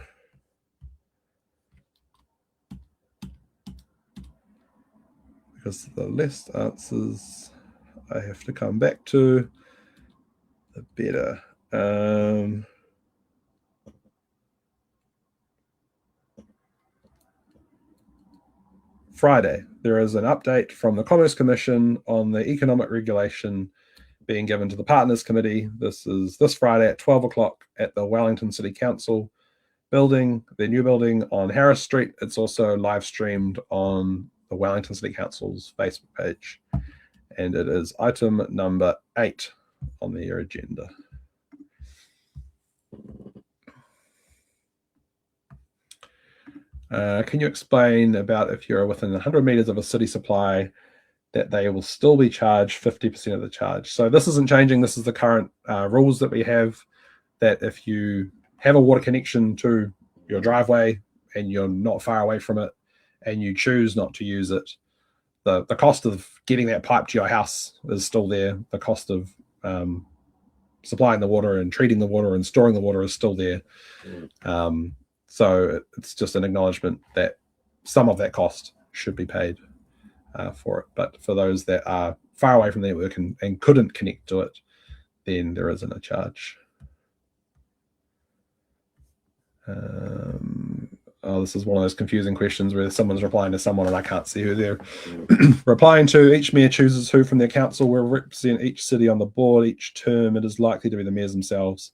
there's the less answers I have to come back to, the better. Friday, there is an update from the Commerce Commission on the economic regulation being given to the Partners Committee. This is this Friday at 12 o'clock at the Wellington City Council building, their new building on Harris Street. It's also live streamed on the Wellington City Council's Facebook page. And it is item number 8 on their agenda. Can you explain about if you're within 100 meters of a city supply that they will still be charged 50% of the charge? So this isn't changing. This is the current rules that we have, that if you have a water connection to your driveway and you're not far away from it and you choose not to use it, the cost of getting that pipe to your house is still there. The cost of supplying the water and treating the water and storing the water is still there. So it's just an acknowledgement that some of that cost should be paid for it. But for those that are far away from the network and couldn't connect to it, then there isn't a charge. This is one of those confusing questions where someone's replying to someone and I can't see who they're replying to. Each mayor chooses who from their council will represent each city on the board. Each term, it is likely to be the mayors themselves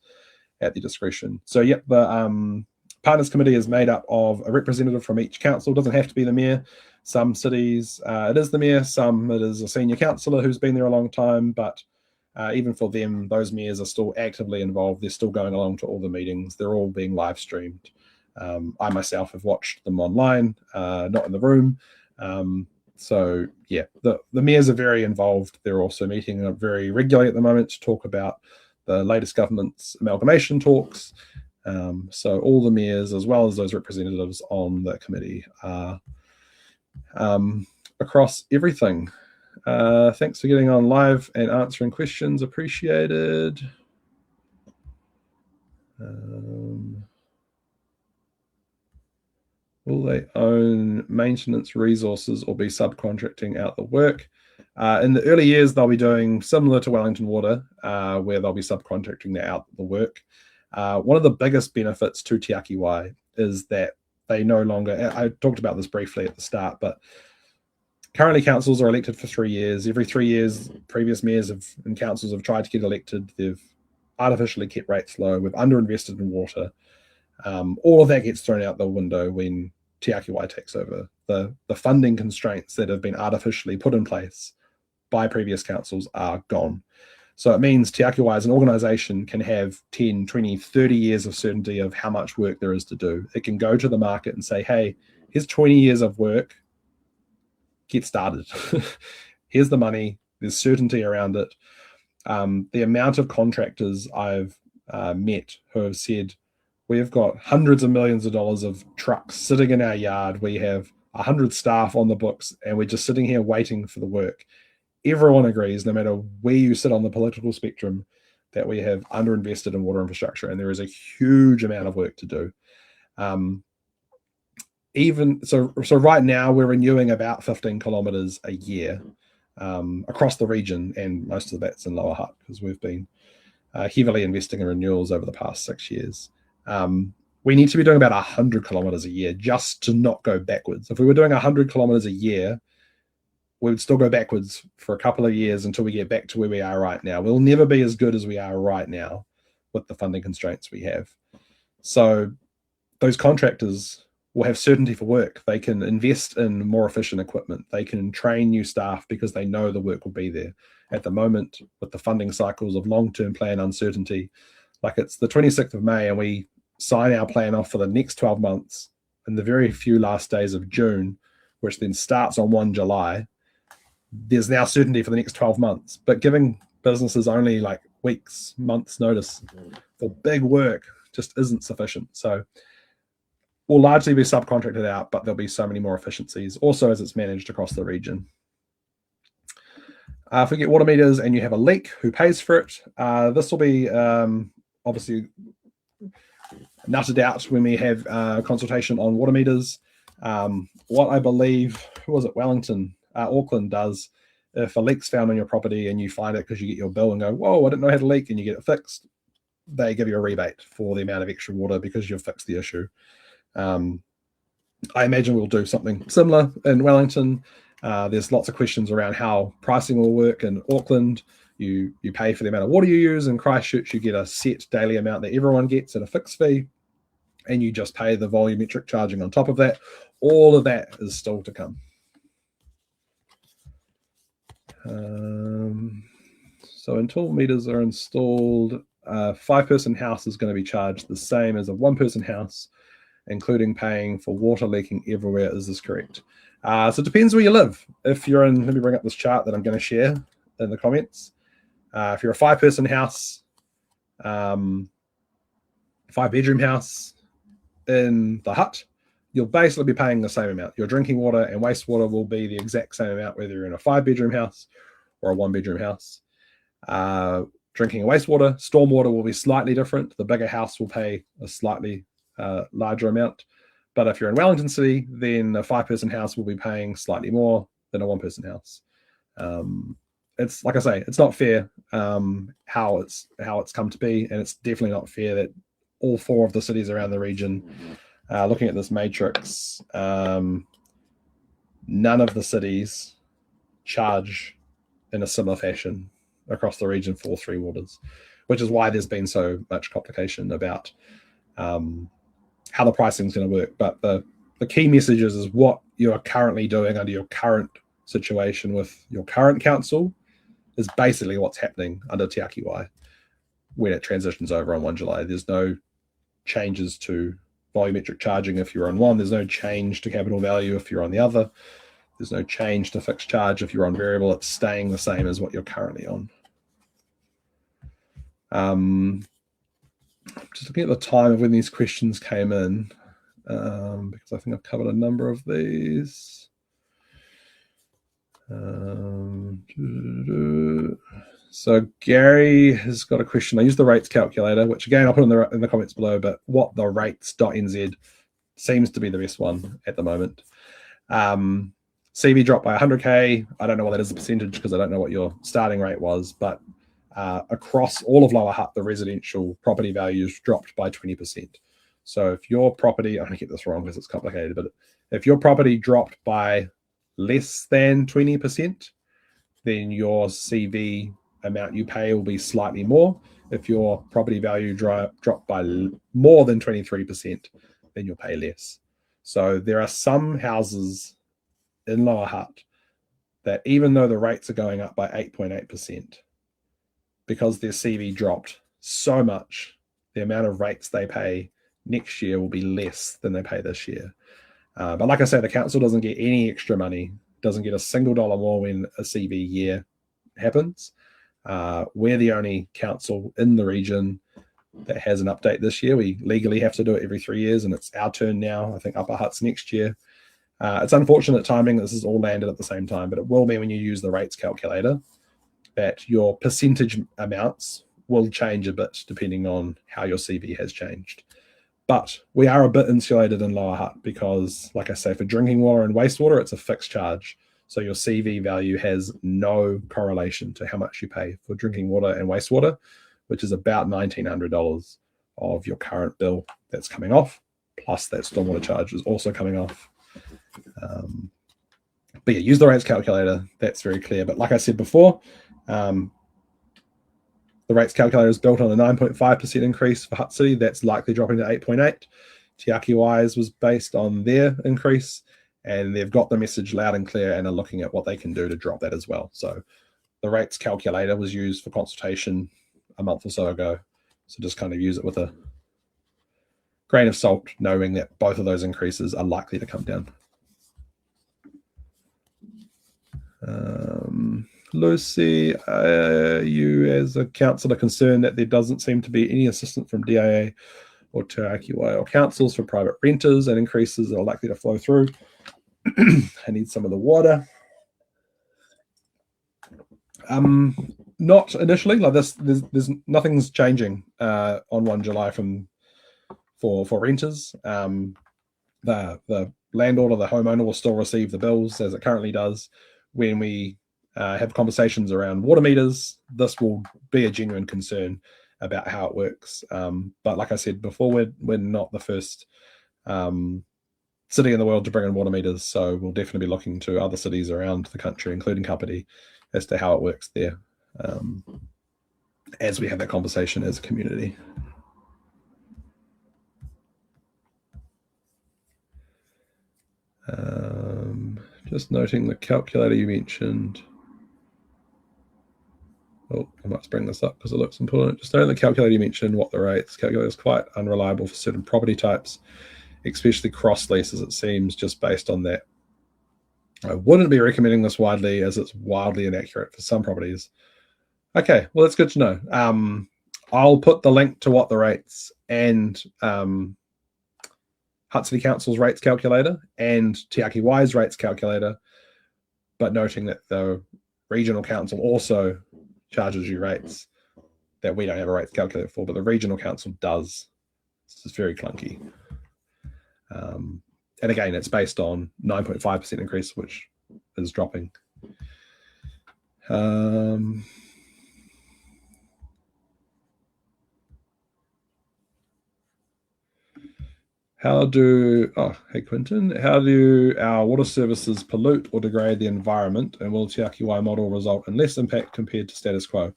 at their discretion. So, yep, the Partners Committee is made up of a representative from each council. It doesn't have to be the mayor. Some cities, it is the mayor. Some, it is a senior councillor who's been there a long time. But even for them, those mayors are still actively involved. They're still going along to all the meetings. They're all being live streamed. I myself have watched them online, not in the room. So, yeah, the mayors are very involved. They're also meeting very regularly at the moment to talk about the latest government's amalgamation talks. So all the mayors, as well as those representatives on the committee, are across everything. Thanks for getting on live and answering questions. Appreciated. Will they own maintenance resources or be subcontracting out the work? In the early years, they'll be doing similar to Wellington Water, where they'll be subcontracting out the work. One of the biggest benefits to Tiaki Wai is that they no longer, I talked about this briefly at the start, but currently councils are elected for 3 years. Every 3 years, previous mayors and councils have tried to get elected. They've artificially kept rates low. We've underinvested in water. All of that gets thrown out the window when Tiaki Wai takes over. The funding constraints that have been artificially put in place by previous councils are gone. So it means Tiaki Wai as an organisation can have 10, 20, 30 years of certainty of how much work there is to do. It can go to the market and say, hey, here's 20 years of work. Get started. Here's the money. There's certainty around it. The amount of contractors I've met who have said, we've got hundreds of millions of dollars of trucks sitting in our yard. We have 100 staff on the books, and we're just sitting here waiting for the work. Everyone agrees, no matter where you sit on the political spectrum, that we have underinvested in water infrastructure, and there is a huge amount of work to do. So right now we're renewing about 15 kilometers a year across the region, and most of that's in Lower Hutt because we've been heavily investing in renewals over the past 6 years. We need to be doing about 100 kilometers a year just to not go backwards. If we were doing 100 kilometers a year, we would still go backwards for a couple of years until we get back to where we are right now. We'll never be as good as we are right now with the funding constraints we have. So those contractors will have certainty for work. They can invest in more efficient equipment. They can train new staff because they know the work will be there. At the moment, with the funding cycles of long-term plan uncertainty, like it's the 26th of May and we sign our plan off for the next 12 months in the very few last days of June, which then starts on 1 July, there's now certainty for the next 12 months. But giving businesses only like weeks, months notice for big work just isn't sufficient. So we'll largely be subcontracted out, but there'll be so many more efficiencies also as it's managed across the region. If we get water meters and you have a leak, who pays for it? This will be obviously nutted out when we have consultation on water meters. What I believe, who was it, Wellington, Auckland does, if a leak's found on your property and you find it because you get your bill and go, whoa, I didn't know I had a leak, and you get it fixed, they give you a rebate for the amount of extra water because you've fixed the issue. I imagine we'll do something similar in Wellington. There's lots of questions around how pricing will work in Auckland. You pay for the amount of water you use. In Christchurch, you get a set daily amount that everyone gets at a fixed fee, and you just pay the volumetric charging on top of that. All of that is still to come. So until meters are installed, a 5-person house is going to be charged the same as a 1-person house, including paying for water leaking everywhere. Is this correct? So it depends where you live. If you're in, let me bring up this chart that I'm going to share in the comments. If you're a 5-person house, 5-bedroom house in the hut, you'll basically be paying the same amount. Your drinking water and wastewater will be the exact same amount, whether you're in a 5-bedroom house or a 1-bedroom house. Drinking and wastewater, stormwater will be slightly different. The bigger house will pay a slightly larger amount. But if you're in Wellington City, then a 5-person house will be paying slightly more than a 1-person house. It's like I say, it's not fair how it's come to be, and it's definitely not fair that all 4 of the cities around the region, looking at this matrix, none of the cities charge in a similar fashion across the region for 3 waters, which is why there's been so much complication about how the pricing is going to work. But the key message is what you are currently doing under your current situation with your current council is basically what's happening under Tiaki Wai when it transitions over on 1 July. There's no changes to volumetric charging if you're on one. There's no change to capital value if you're on the other. There's no change to fixed charge if you're on variable. It's staying the same as what you're currently on. Just looking at the time of when these questions came in, because I think I've covered a number of these. So Gary has got a question. I use the rates calculator, which again I'll put in the comments below, but what the rates.nz seems to be the best one at the moment. CV dropped by 100k. I don't know what that is a percentage because I don't know what your starting rate was, but across all of Lower Hutt, the residential property values dropped by 20%. So if your property, I'm going to get this wrong because it's complicated, but if your property dropped by less than 20%, then your CV amount you pay will be slightly more. If your property value dropped by more than 23%, then you'll pay less. So there are some houses in Lower Hutt that even though the rates are going up by 8.8%, because their CV dropped so much, the amount of rates they pay next year will be less than they pay this year. But like I say, the council doesn't get any extra money, doesn't get a single dollar more when a CV year happens. We're the only council in the region that has an update this year. We legally have to do it every 3 years, and it's our turn now. I think Upper Hutt's next year. It's unfortunate timing. This is all landed at the same time, but it will be when you use the rates calculator that your percentage amounts will change a bit depending on how your CV has changed. But we are a bit insulated in Lower Hutt because, like I say, for drinking water and wastewater, it's a fixed charge. So your CV value has no correlation to how much you pay for drinking water and wastewater, which is about $1,900 of your current bill that's coming off, plus that stormwater charge is also coming off. But yeah, use the rates calculator. That's very clear. But like I said before, the rates calculator is built on a 9.5% increase for Hutt City. That's likely dropping to 8.8. Tiaki Wai's was based on their increase, and they've got the message loud and clear and are looking at what they can do to drop that as well. So the rates calculator was used for consultation a month or so ago. So just kind of use it with a grain of salt, knowing that both of those increases are likely to come down. Lucy, are you as a councillor concerned that there doesn't seem to be any assistance from DIA or Tiaki Wai or councils for private renters and increases that are likely to flow through? I need some of the water. Not initially. Like this, there's nothing's changing on 1 July for renters. The landlord or the homeowner will still receive the bills as it currently does. when we have conversations around water meters, this will be a genuine concern about how it works. But like I said before, we're not the first city in the world to bring in water meters, so we'll definitely be looking to other cities around the country, including Kapiti, as to how it works there, as we have that conversation as a community. Just noting the calculator you mentioned. Oh, I might bring this up because it looks important. Just noting the calculator you mentioned, what the rates. Calculator is quite unreliable for certain property types, especially cross leases, it seems, just based on that. I wouldn't be recommending this widely as it's wildly inaccurate for some properties. Okay, well, that's good to know. I'll put the link to what the rates and Hutt City Council's rates calculator and Tiaki Wai's rates calculator, but noting that the regional council also charges you rates that we don't have a rates calculator for, but the regional council does. This is very clunky. And again, it's based on 9.5% increase, which is dropping. Hey Quinton, how do our water services pollute or degrade the environment, and will Tiaki Wai model result in less impact compared to status quo?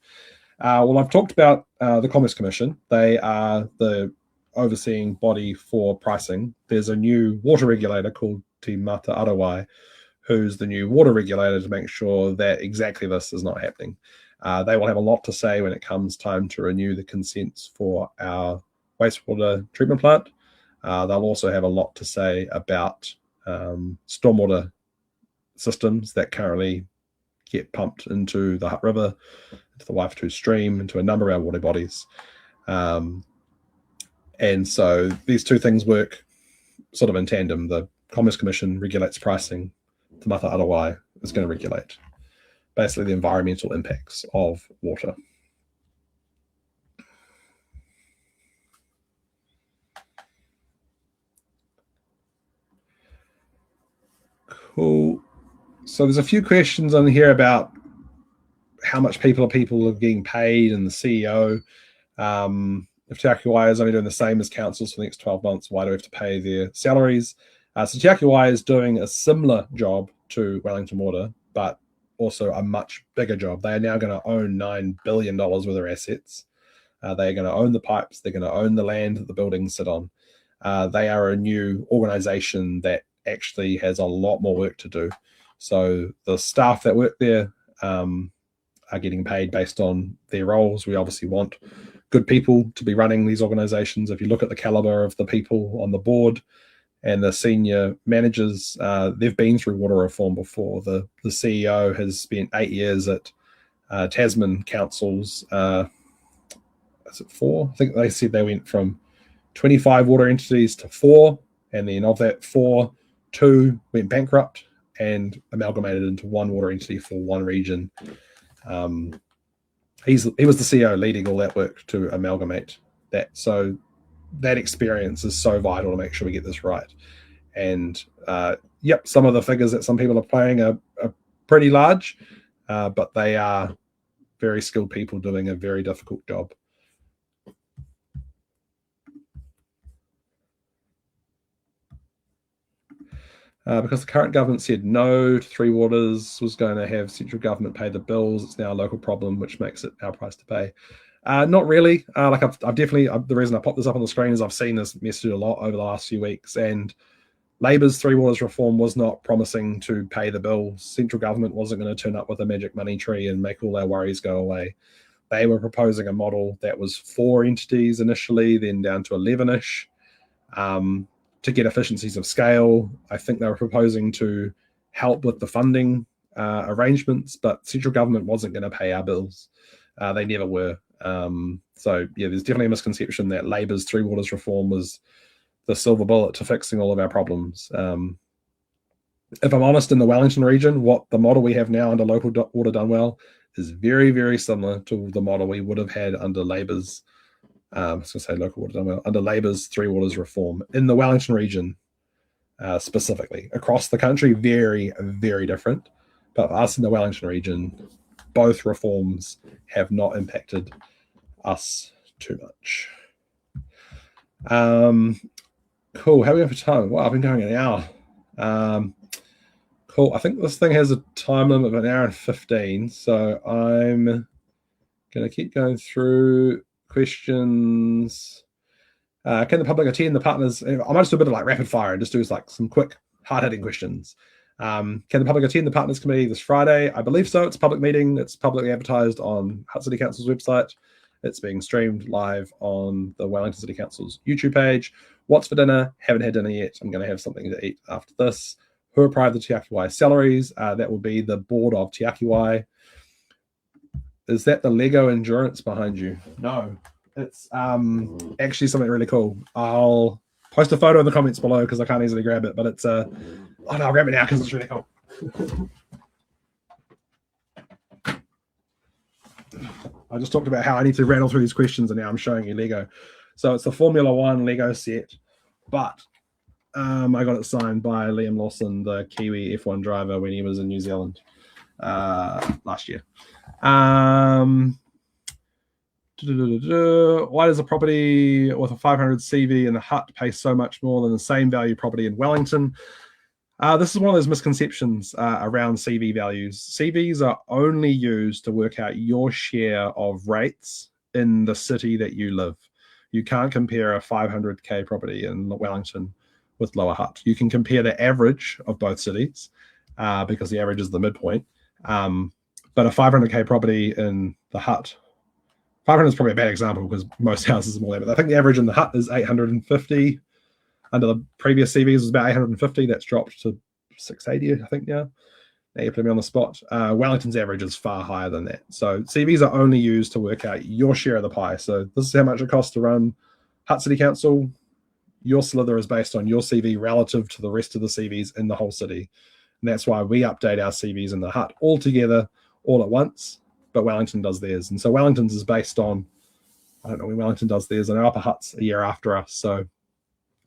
Well, I've talked about the Commerce Commission. They are the overseeing body for pricing. There's a new water regulator called Te Mata Arawai, who's the new water regulator to make sure that exactly this is not happening. They will have a lot to say when it comes time to renew the consents for our wastewater treatment plant. They'll also have a lot to say about stormwater systems that currently get pumped into the Hutt River, into the Waifatu stream, into a number of our water bodies. And so these two things work sort of in tandem. The Commerce Commission regulates pricing. Te Mata Arawai is going to regulate basically the environmental impacts of water. Cool. So there's a few questions on here about how much people are getting paid and the CEO. If Tiaki Wai is only doing the same as councils for the next 12 months, why do we have to pay their salaries? So Tiaki Wai is doing a similar job to Wellington Water, but also a much bigger job. They are now going to own $9 billion worth of assets. They are going to own the pipes. They're going to own the land that the buildings sit on. They are a new organization that actually has a lot more work to do. So the staff that work there are getting paid based on their roles. We obviously want good people to be running these organizations. If you look at the caliber of the people on the board and the senior managers, they've been through water reform before. The CEO has spent 8 years at Tasman councils. Is it 4? I think they said they went from 25 water entities to 4, and then of that 4, 2 went bankrupt and amalgamated into one water entity for one region. He was the CEO leading all that work to amalgamate that. So that experience is so vital to make sure we get this right. And some of the figures that some people are playing are pretty large, but they are very skilled people doing a very difficult job. Because the current government said no to Three Waters, was going to have central government pay the bills. It's now a local problem, which makes it our price to pay. Not really. I've definitely, the reason I popped this up on the screen is I've seen this message a lot over the last few weeks, and Labor's Three Waters reform was not promising to pay the bills. Central government wasn't going to turn up with a magic money tree and make all our worries go away. They were proposing a model that was 4 entities initially, then down to 11-ish. To get efficiencies of scale. I think they were proposing to help with the funding arrangements, but central government wasn't going to pay our bills. They never were. There's definitely a misconception that Labor's Three Waters reform was the silver bullet to fixing all of our problems. If I'm honest, in the Wellington region, what the model we have now under local water done well is very, very similar to the model we would have had under Labor's local water done well, under Labor's Three Waters reform in the Wellington region, specifically. Across the country, very, very different. But us in the Wellington region, both reforms have not impacted us too much. Cool. How are we going for time? Well, I've been going an hour. Cool. I think this thing has a time limit of an hour and 15. So I'm going to keep going through questions. Can the public attend the partners? I might just do a bit of like rapid fire and just do like some quick hard-hitting questions. Can the public attend the Partners Committee this Friday? I believe so. It's a public meeting. It's publicly advertised on Hutt City Council's website. It's being streamed live on the Wellington City Council's YouTube page. What's for dinner? Haven't had dinner yet. I'm going to have something to eat after this. Who approved the Tiaki Wai salaries? That will be the board of Tiaki Wai. Is that the Lego endurance behind you? No. It's actually something really cool. I'll post a photo in the comments below because I can't easily grab it, but it's oh no, I'll grab it now because it's really cool. I just talked about how I need to rattle through these questions, and now I'm showing you Lego. So it's the Formula One Lego set, but I got it signed by Liam Lawson, the Kiwi F1 driver, when he was in New Zealand last year. Why does a property with a 500 CV in the Hutt pay so much more than the same value property in Wellington? This is one of those misconceptions around CV values. CVs are only used to work out your share of rates in the city that you live. You can't compare a 500k property in Wellington with Lower Hutt. You can compare the average of both cities because the average is the midpoint. But a 500k property in the Hutt, 500 is probably a bad example because most houses are more than that, but I think the average in the Hutt is 850. Under the previous CVs was about 850. That's dropped to 680, I think now. Now you put me on the spot. Wellington's average is far higher than that. So CVs are only used to work out your share of the pie. So this is how much it costs to run Hutt City Council. Your slither is based on your CV relative to the rest of the CVs in the whole city. And that's why we update our CVs in the Hutt all together, all at once. But Wellington does theirs. And so Wellington's is based on, I don't know when Wellington does theirs, and our Upper Hutt's a year after us. So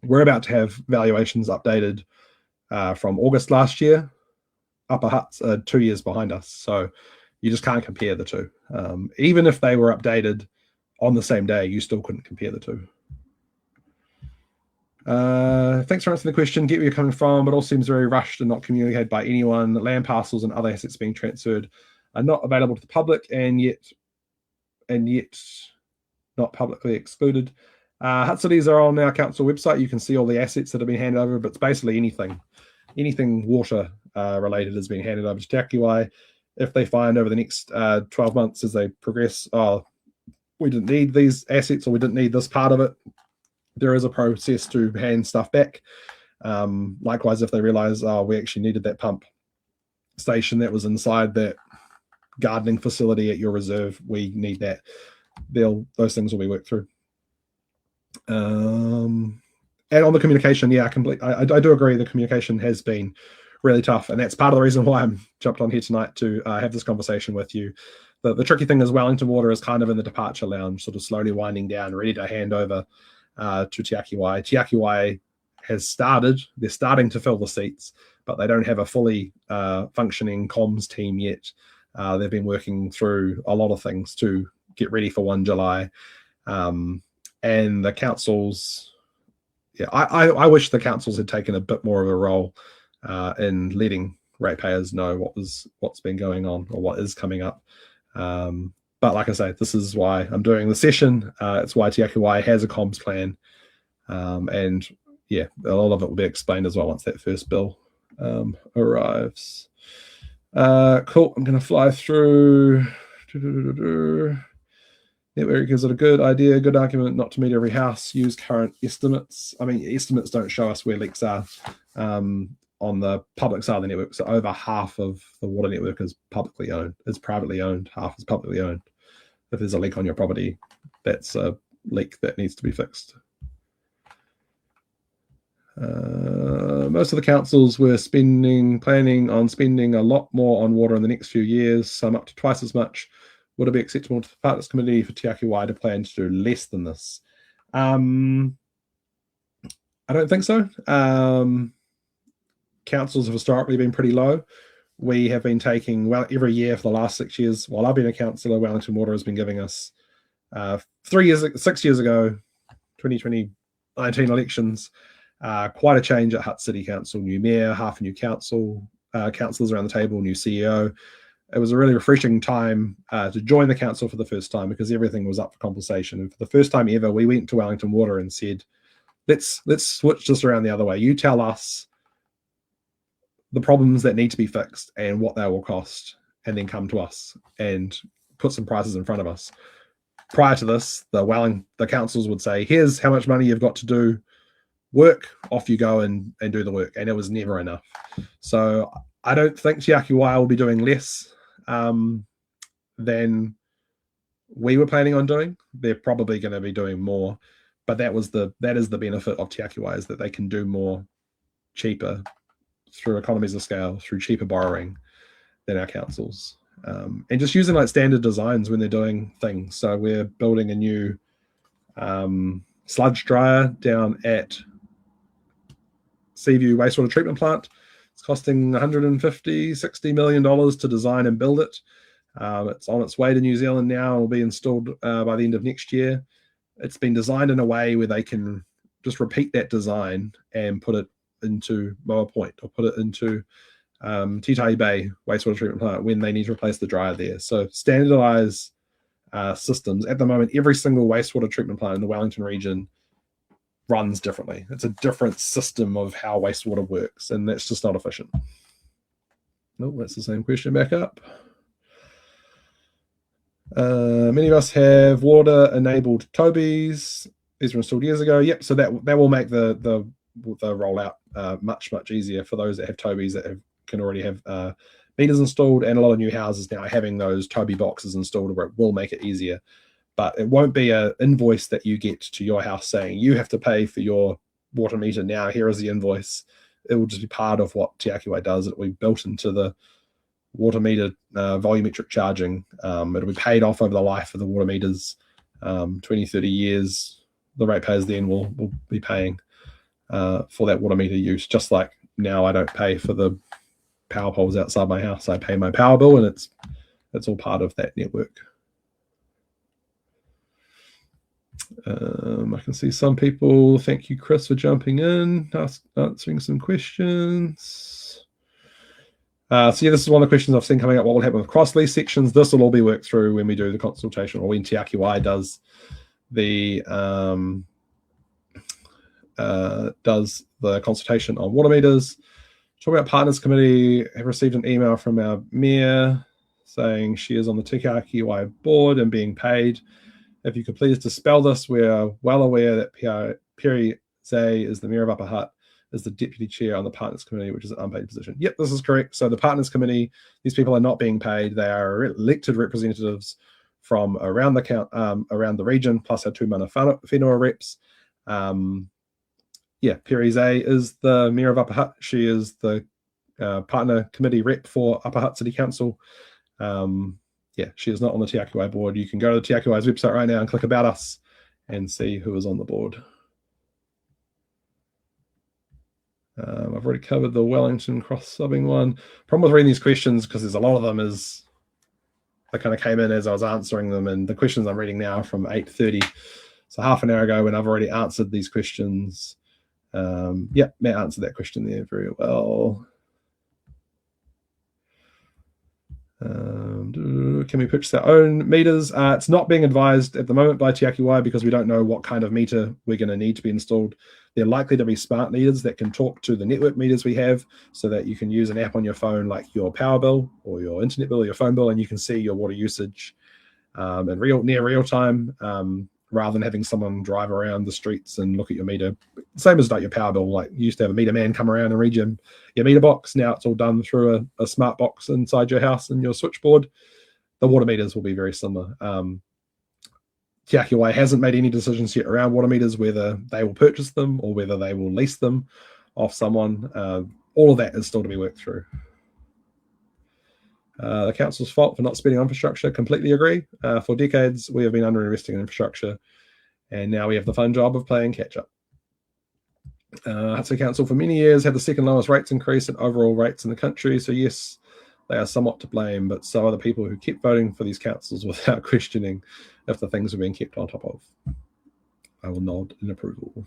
we're about to have valuations updated from August last year. Upper Hutt's 2 years behind us. So you just can't compare the two. Even if they were updated on the same day, you still couldn't compare the two. Thanks for answering the question. Get where you're coming from. It all seems very rushed and not communicated by anyone. Land parcels and other assets being transferred are not available to the public and yet not publicly excluded. Hutt cities are on our council website. You can see all the assets that have been handed over, but it's basically anything water related is being handed over to Tiaki Wai. If they find over the next 12 months as they progress, we didn't need these assets or we didn't need this part of it, there is a process to hand stuff back. Likewise, if they realize, we actually needed that pump station that was inside that gardening facility at your reserve, we need that. Those things will be worked through. And on the communication, yeah, I do agree the communication has been really tough, and that's part of the reason why I'm jumped on here tonight to have this conversation with you. The tricky thing is Wellington Water is kind of in the departure lounge, sort of slowly winding down, ready to hand over to Tiaki Wai. Tiaki Wai has started. They're starting to fill the seats, but they don't have a fully functioning comms team yet. They've been working through a lot of things to get ready for 1 July. And the councils, yeah, I wish the councils had taken a bit more of a role in letting ratepayers know what's been going on or what is coming up. But like I say, this is why I'm doing the session. It's why Tiaki Wai has a comms plan. And yeah, a lot of it will be explained as well once that first bill arrives. Cool. I'm going to fly through. Network, is it a good idea, good argument not to meet every house, use current estimates? I mean, estimates don't show us where leaks are. On the public side of the network, so over half of the water network is publicly owned. It's privately owned, half is publicly owned. If there's a leak on your property, that's a leak that needs to be fixed. Most of the councils were planning on spending a lot more on water in the next few years, some up to twice as much. Would it be acceptable to the Partners Committee for Tiaki Wai to plan to do less than this? I don't think so. Councils have historically been pretty low. we have been taking, well, every year for the last 6 years, while I've been a councillor, Wellington Water has been giving us 6 years ago, 2019 elections, quite a change at Hutt City Council, new mayor, half a new councillors around the table, new CEO. It was a really refreshing time to join the council for the first time because everything was up for conversation. And for the first time ever, we went to Wellington Water and said, let's switch this around the other way. You tell us the problems that need to be fixed and what they will cost, and then come to us and put some prices in front of us. Prior to this, the councils would say, here's how much money you've got to do work, off you go and do the work. And it was never enough. So I don't think Tiaki Wai will be doing less than we were planning on doing. They're probably going to be doing more, but that is the benefit of Tiaki Wai, is that they can do more cheaper through economies of scale, through cheaper borrowing than our councils. And just using like standard designs when they're doing things. So we're building a new sludge dryer down at Seaview Wastewater Treatment Plant. It's costing $150–60 million to design and build it. It's on its way to New Zealand now and will be installed by the end of next year. It's been designed in a way where they can just repeat that design and put it into Moa Point or put it into Tiaki Bay Wastewater Treatment Plant when they need to replace the dryer there. So standardized systems. At the moment, every single wastewater treatment plant in the Wellington region runs differently. It's a different system of how wastewater works, and that's just not efficient. Nope, that's the same question back up. Many of us have water-enabled Tobies. These were installed years ago. Yep, so that will make the rollout much easier for those that have Tobies that can already have meters installed, and a lot of new houses now having those Toby boxes installed, where it will make it easier. But it won't be an invoice that you get to your house saying you have to pay for your water meter now. Here is the invoice. It will just be part of what Tiaki Wai does. It will be built into the water meter volumetric charging. It'll be paid off over the life of the water meters, 20–30 years. The ratepayers then will be paying for that water meter use. Just like now, I don't pay for the power poles outside my house. I pay my power bill, and it's all part of that network. I can see some people. Thank you, Chris, for jumping in, answering some questions. So yeah, this is one of the questions I've seen coming up. What will happen with cross-lease sections? This will all be worked through when we do the consultation, or when Tiaki Wai does the consultation on water meters. Talking about Partners Committee, I have received an email from our mayor saying she is on the Tiaki Wai board and being paid. If you could please dispel this, we're well aware that Perry Zay is the mayor of Upper Hutt, is the deputy chair on the Partners Committee, which is an unpaid position. Yep, this is correct. So the Partners Committee, these people are not being paid. They are elected representatives from around the region, plus our 2 mana whenua reps. Yeah, Perry Zay is the mayor of Upper Hutt. She is the partner committee rep for Upper Hutt City Council. Yeah, she is not on the Tiaki Wai board. You can go to the Tiaki Wai's website right now and click About Us and see who is on the board. I've already covered the Wellington cross-subbing one. Problem with reading these questions, because there's a lot of them, is they kind of came in as I was answering them, and the questions I'm reading now are from 8:30. So half an hour ago, when I've already answered these questions. Yeah, Matt answered that question there very well. Can we purchase our own meters? It's not being advised at the moment by Tiaki Wai because we don't know what kind of meter we're going to need to be installed. They're likely to be smart meters that can talk to the network meters we have, so that you can use an app on your phone like your power bill or your internet bill or your phone bill, and you can see your water usage in near real time, rather than having someone drive around the streets and look at your meter. Same as like your power bill. Like, you used to have a meter man come around and read your meter box. Now it's all done through a smart box inside your house and your switchboard. The water meters will be very similar. Tiaki Wai hasn't made any decisions yet around water meters, whether they will purchase them or whether they will lease them off someone. All of that is still to be worked through. The council's fault for not spending on infrastructure. Completely agree. For decades, we have been underinvesting in infrastructure, and now we have the fun job of playing catch up. Hutt City Council for many years had the second lowest rates increase in overall rates in the country. So yes, They are somewhat to blame, but so are the people who kept voting for these councils without questioning if the things are being kept on top of. I will nod in approval.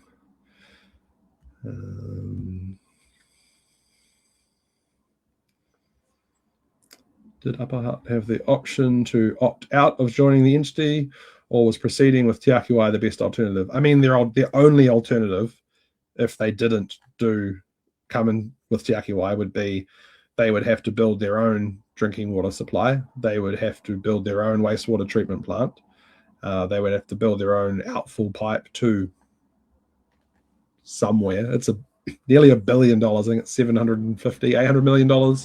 Did Upper Hutt have the option to opt out of joining the entity, or was proceeding with Tiaki Wai the best alternative? I mean, their only alternative, if they didn't come in with Tiaki Wai, would be they would have to build their own drinking water supply. They would have to build their own wastewater treatment plant. They would have to build their own outfall pipe to somewhere. It's nearly $1 billion. I think it's $750–800 million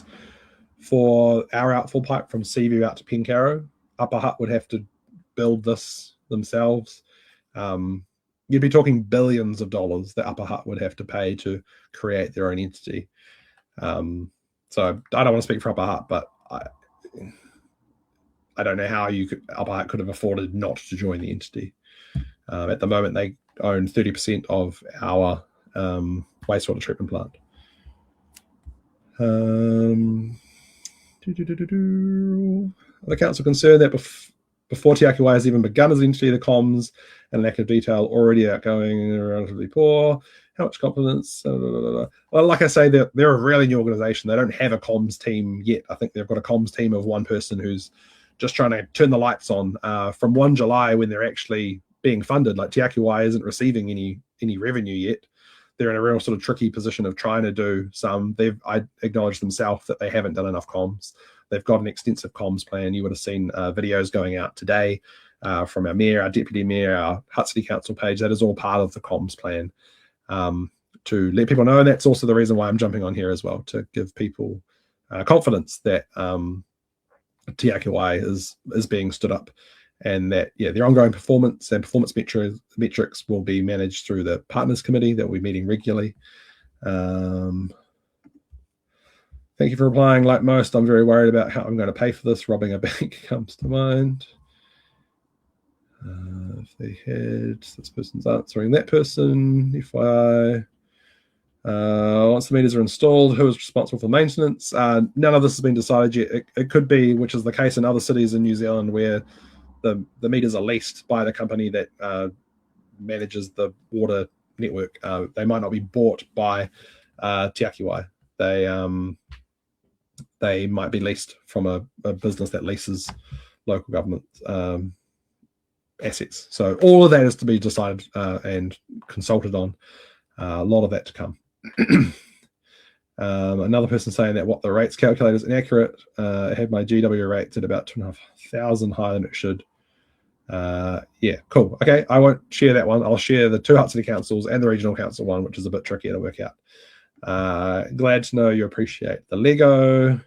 for our outfall pipe from Seaview out to Pencarrow. Upper Hutt would have to build this themselves. You'd be talking billions of dollars that Upper Hutt would have to pay to create their own entity. So I don't want to speak for Upper Hutt, but I don't know how Upper Hutt could have afforded not to join the entity. At the moment, they own 30% of our wastewater treatment plant. The council concerned that before Tiaki Wai has even begun as an entity, the comms and lack of detail already outgoing and relatively poor. How much confidence? Well, like I say, they're a really new organization. They don't have a comms team yet. I think they've got a comms team of one person who's just trying to turn the lights on. From 1 July, when they're actually being funded, like Tiaki Wai isn't receiving any revenue yet. They're in a real sort of tricky position of trying to do some. I acknowledge themselves that they haven't done enough comms. They've got an extensive comms plan. You would have seen videos going out today from our mayor, our deputy mayor, our Hutt City Council page. That is all part of the comms plan to let people know. And that's also the reason why I'm jumping on here as well, to give people confidence that Tiaki Wai is being stood up, and that their ongoing performance and performance metrics will be managed through the partners committee that will be meeting regularly. Thank you for replying. Like most, I'm very worried about how I'm going to pay for this. Robbing a bank comes to mind. If they had, this person's answering that person. FYI. Once the meters are installed, who is responsible for maintenance? None of this has been decided yet. It could be, which is the case in other cities in New Zealand, where the meters are leased by the company that manages the water network. They might not be bought by Tiaki Wai. They might be leased from a business that leases local government assets. So all of that is to be decided and consulted on. A lot of that to come. Another person saying that what the rates calculator is inaccurate. I had my GW rates at about 2,500 higher than it should. Yeah, cool. Okay, I won't share that one. I'll share the 2 Hutt City Councils and the Regional Council one, which is a bit trickier to work out. Glad to know you appreciate the Lego.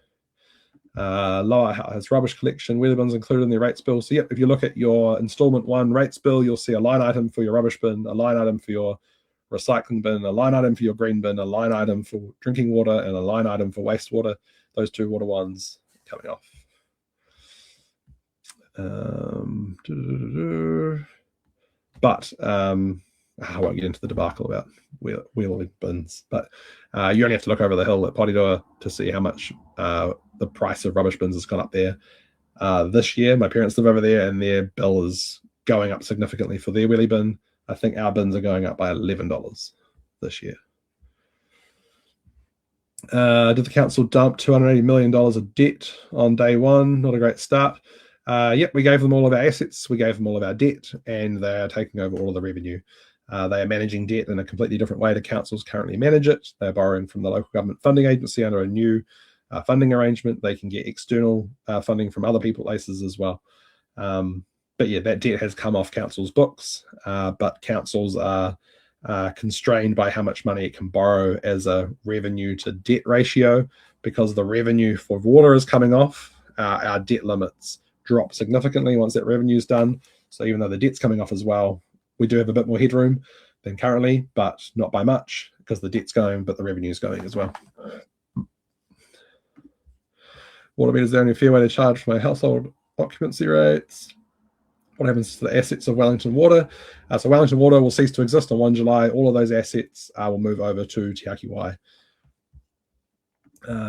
Lower Hutt has rubbish collection, weather bins included in their rates bill. So yep, if you look at your installment 1 rates bill, you'll see a line item for your rubbish bin, a line item for your recycling bin, a line item for your green bin, a line item for drinking water, and a line item for wastewater. Those 2 water ones coming off. But I won't get into the debacle about wheelie bins, but you only have to look over the hill at Porirua to see how much the price of rubbish bins has gone up there this year. My parents live over there, and their bill is going up significantly for their wheelie bin. I think our bins are going up by $11 this year. Did the council dump $280 million of debt on day one? Not a great start. Yep, we gave them all of our assets, we gave them all of our debt, and they are taking over all of the revenue. They are managing debt in a completely different way to councils currently manage it. They're borrowing from the local government funding agency under a new funding arrangement. They can get external funding from other people places as well. But yeah, that debt has come off councils' books, but councils are constrained by how much money it can borrow as a revenue to debt ratio. Because the revenue for water is coming off, our debt limits drop significantly once that revenue is done. So even though the debt's coming off as well, we do have a bit more headroom than currently, but not by much, because the debt's going, but the revenue's going as well. Water meters are only a fair way to charge for my household occupancy rates. What happens to the assets of Wellington Water? So Wellington Water will cease to exist on 1 July. All of those assets will move over to Tiaki Wai.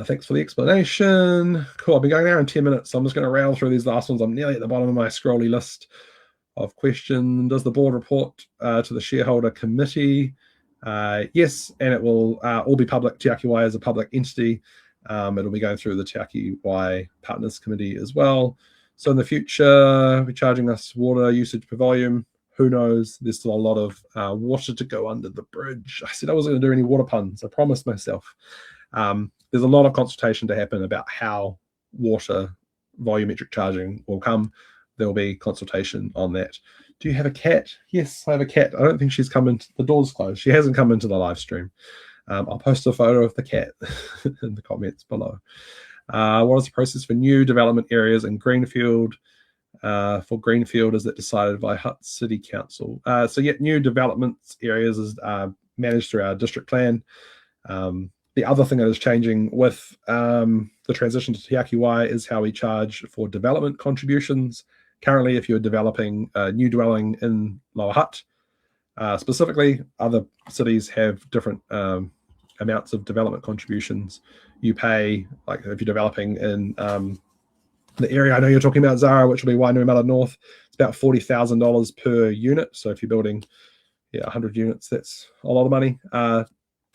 Thanks for the explanation. Cool. I've been going there in 10 minutes, so I'm just going to rattle through these last ones. I'm nearly at the bottom of my scrolly list of questions. Does the board report to the shareholder committee? Yes, and it will all be public. Tiaki Wai is a public entity. It'll be going through the Tiaki Wai Partners Committee as well. So in the future, we're charging us water usage per volume. Who knows? There's still a lot of water to go under the bridge. I said I wasn't going to do any water puns. I promised myself. There's a lot of consultation to happen about how water volumetric charging will come. There'll be consultation on that. Do you have a cat? Yes, I have a cat. I don't think she's come into the door's closed. She hasn't come into the live stream. I'll post a photo of the cat in the comments below. What is the process for new development areas in Greenfield? For Greenfield, is that decided by Hutt City Council? So yeah, new development areas is managed through our district plan. The other thing that is changing with the transition to Tiaki Wai is how we charge for development contributions. Currently, if you're developing a new dwelling in Lower Hutt, specifically, other cities have different amounts of development contributions. You pay, like if you're developing in the area I know you're talking about, Zara, which will be Wainuiomata North, it's about $40,000 per unit. So if you're building 100 units, that's a lot of money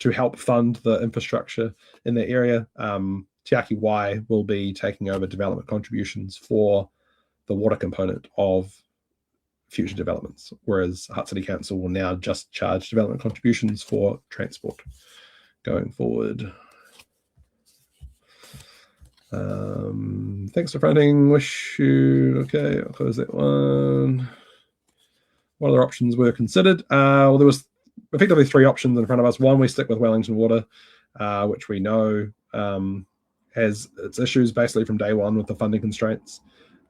to help fund the infrastructure in the area. Tiaki Wai will be taking over development contributions for the water component of future developments, whereas Hutt City Council will now just charge development contributions for transport going forward. Thanks for fronting. Wish you okay. I'll close that one. What other options were considered? Well, there was effectively 3 options in front of us. One, we stick with Wellington Water, which we know has its issues basically from day one with the funding constraints.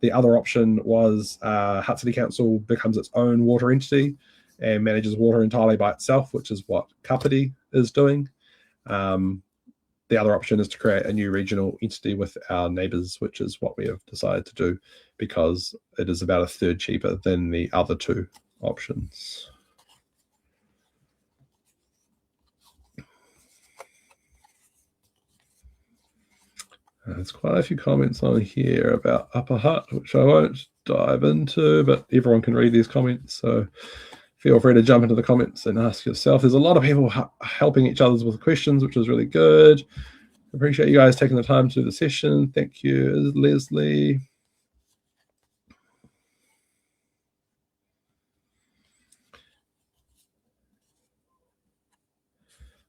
The other option was Hutt City Council becomes its own water entity and manages water entirely by itself, which is what Kapiti is doing. The other option is to create a new regional entity with our neighbours, which is what we have decided to do because it is about a third cheaper than the other 2 options. There's quite a few comments on here about Upper Hutt, which I won't dive into, but everyone can read these comments. So feel free to jump into the comments and ask yourself. There's a lot of people helping each other with questions, which is really good. Appreciate you guys taking the time to do the session. Thank you, Leslie.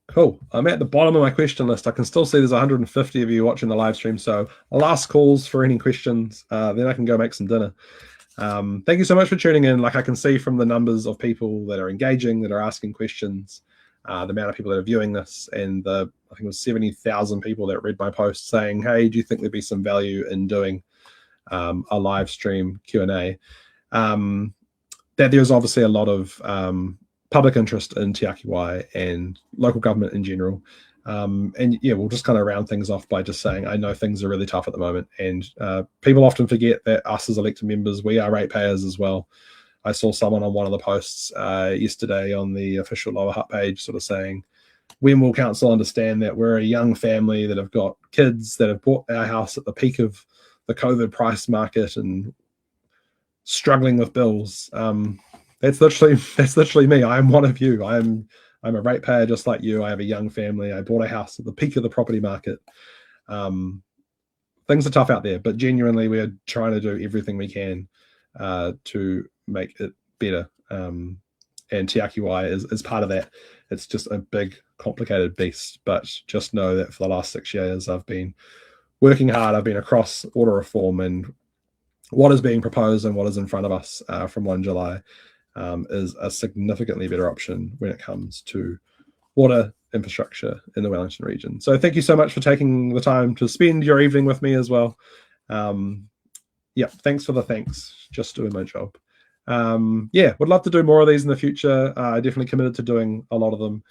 Cool. I'm at the bottom of my question list. I can still see there's 150 of you watching the live stream. So last calls for any questions. Then I can go make some dinner. Thank you so much for tuning in. Like I can see from the numbers of people that are engaging, that are asking questions, the amount of people that are viewing this, and I think it was 70,000 people that read my post saying, hey, do you think there'd be some value in doing a live stream Q&A? That there's obviously a lot of public interest in Tiaki Wai and local government in general. And yeah, we'll just kind of round things off by just saying, I know things are really tough at the moment. And people often forget that us as elected members, we are ratepayers as well. I saw someone on one of the posts yesterday on the official Lower Hutt page sort of saying, when will council understand that we're a young family that have got kids that have bought our house at the peak of the COVID price market and struggling with bills? That's literally me. I am one of you. I'm a ratepayer just like you. I have a young family. I bought a house at the peak of the property market. Things are tough out there, but genuinely we are trying to do everything we can to make it better. And Tiaki Wai is part of that. It's just a big, complicated beast. But just know that for the last 6 years, I've been working hard. I've been across water reform, and what is being proposed and what is in front of us from 1 July is a significantly better option when it comes to water infrastructure in the Wellington region. So thank you so much for taking the time to spend your evening with me as well. Yeah, thanks for the thanks. Just doing my job. Yeah, would love to do more of these in the future. I definitely committed to doing a lot of them.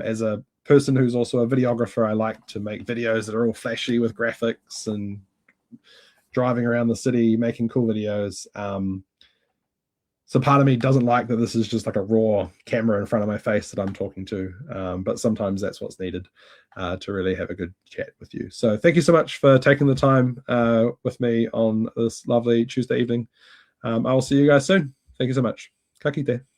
As a person who's also a videographer, I like to make videos that are all flashy with graphics and driving around the city, making cool videos. So part of me doesn't like that this is just like a raw camera in front of my face that I'm talking to, but sometimes that's what's needed to really have a good chat with you. So thank you so much for taking the time with me on this lovely Tuesday evening. I will see you guys soon. Thank you so much. Ka kite.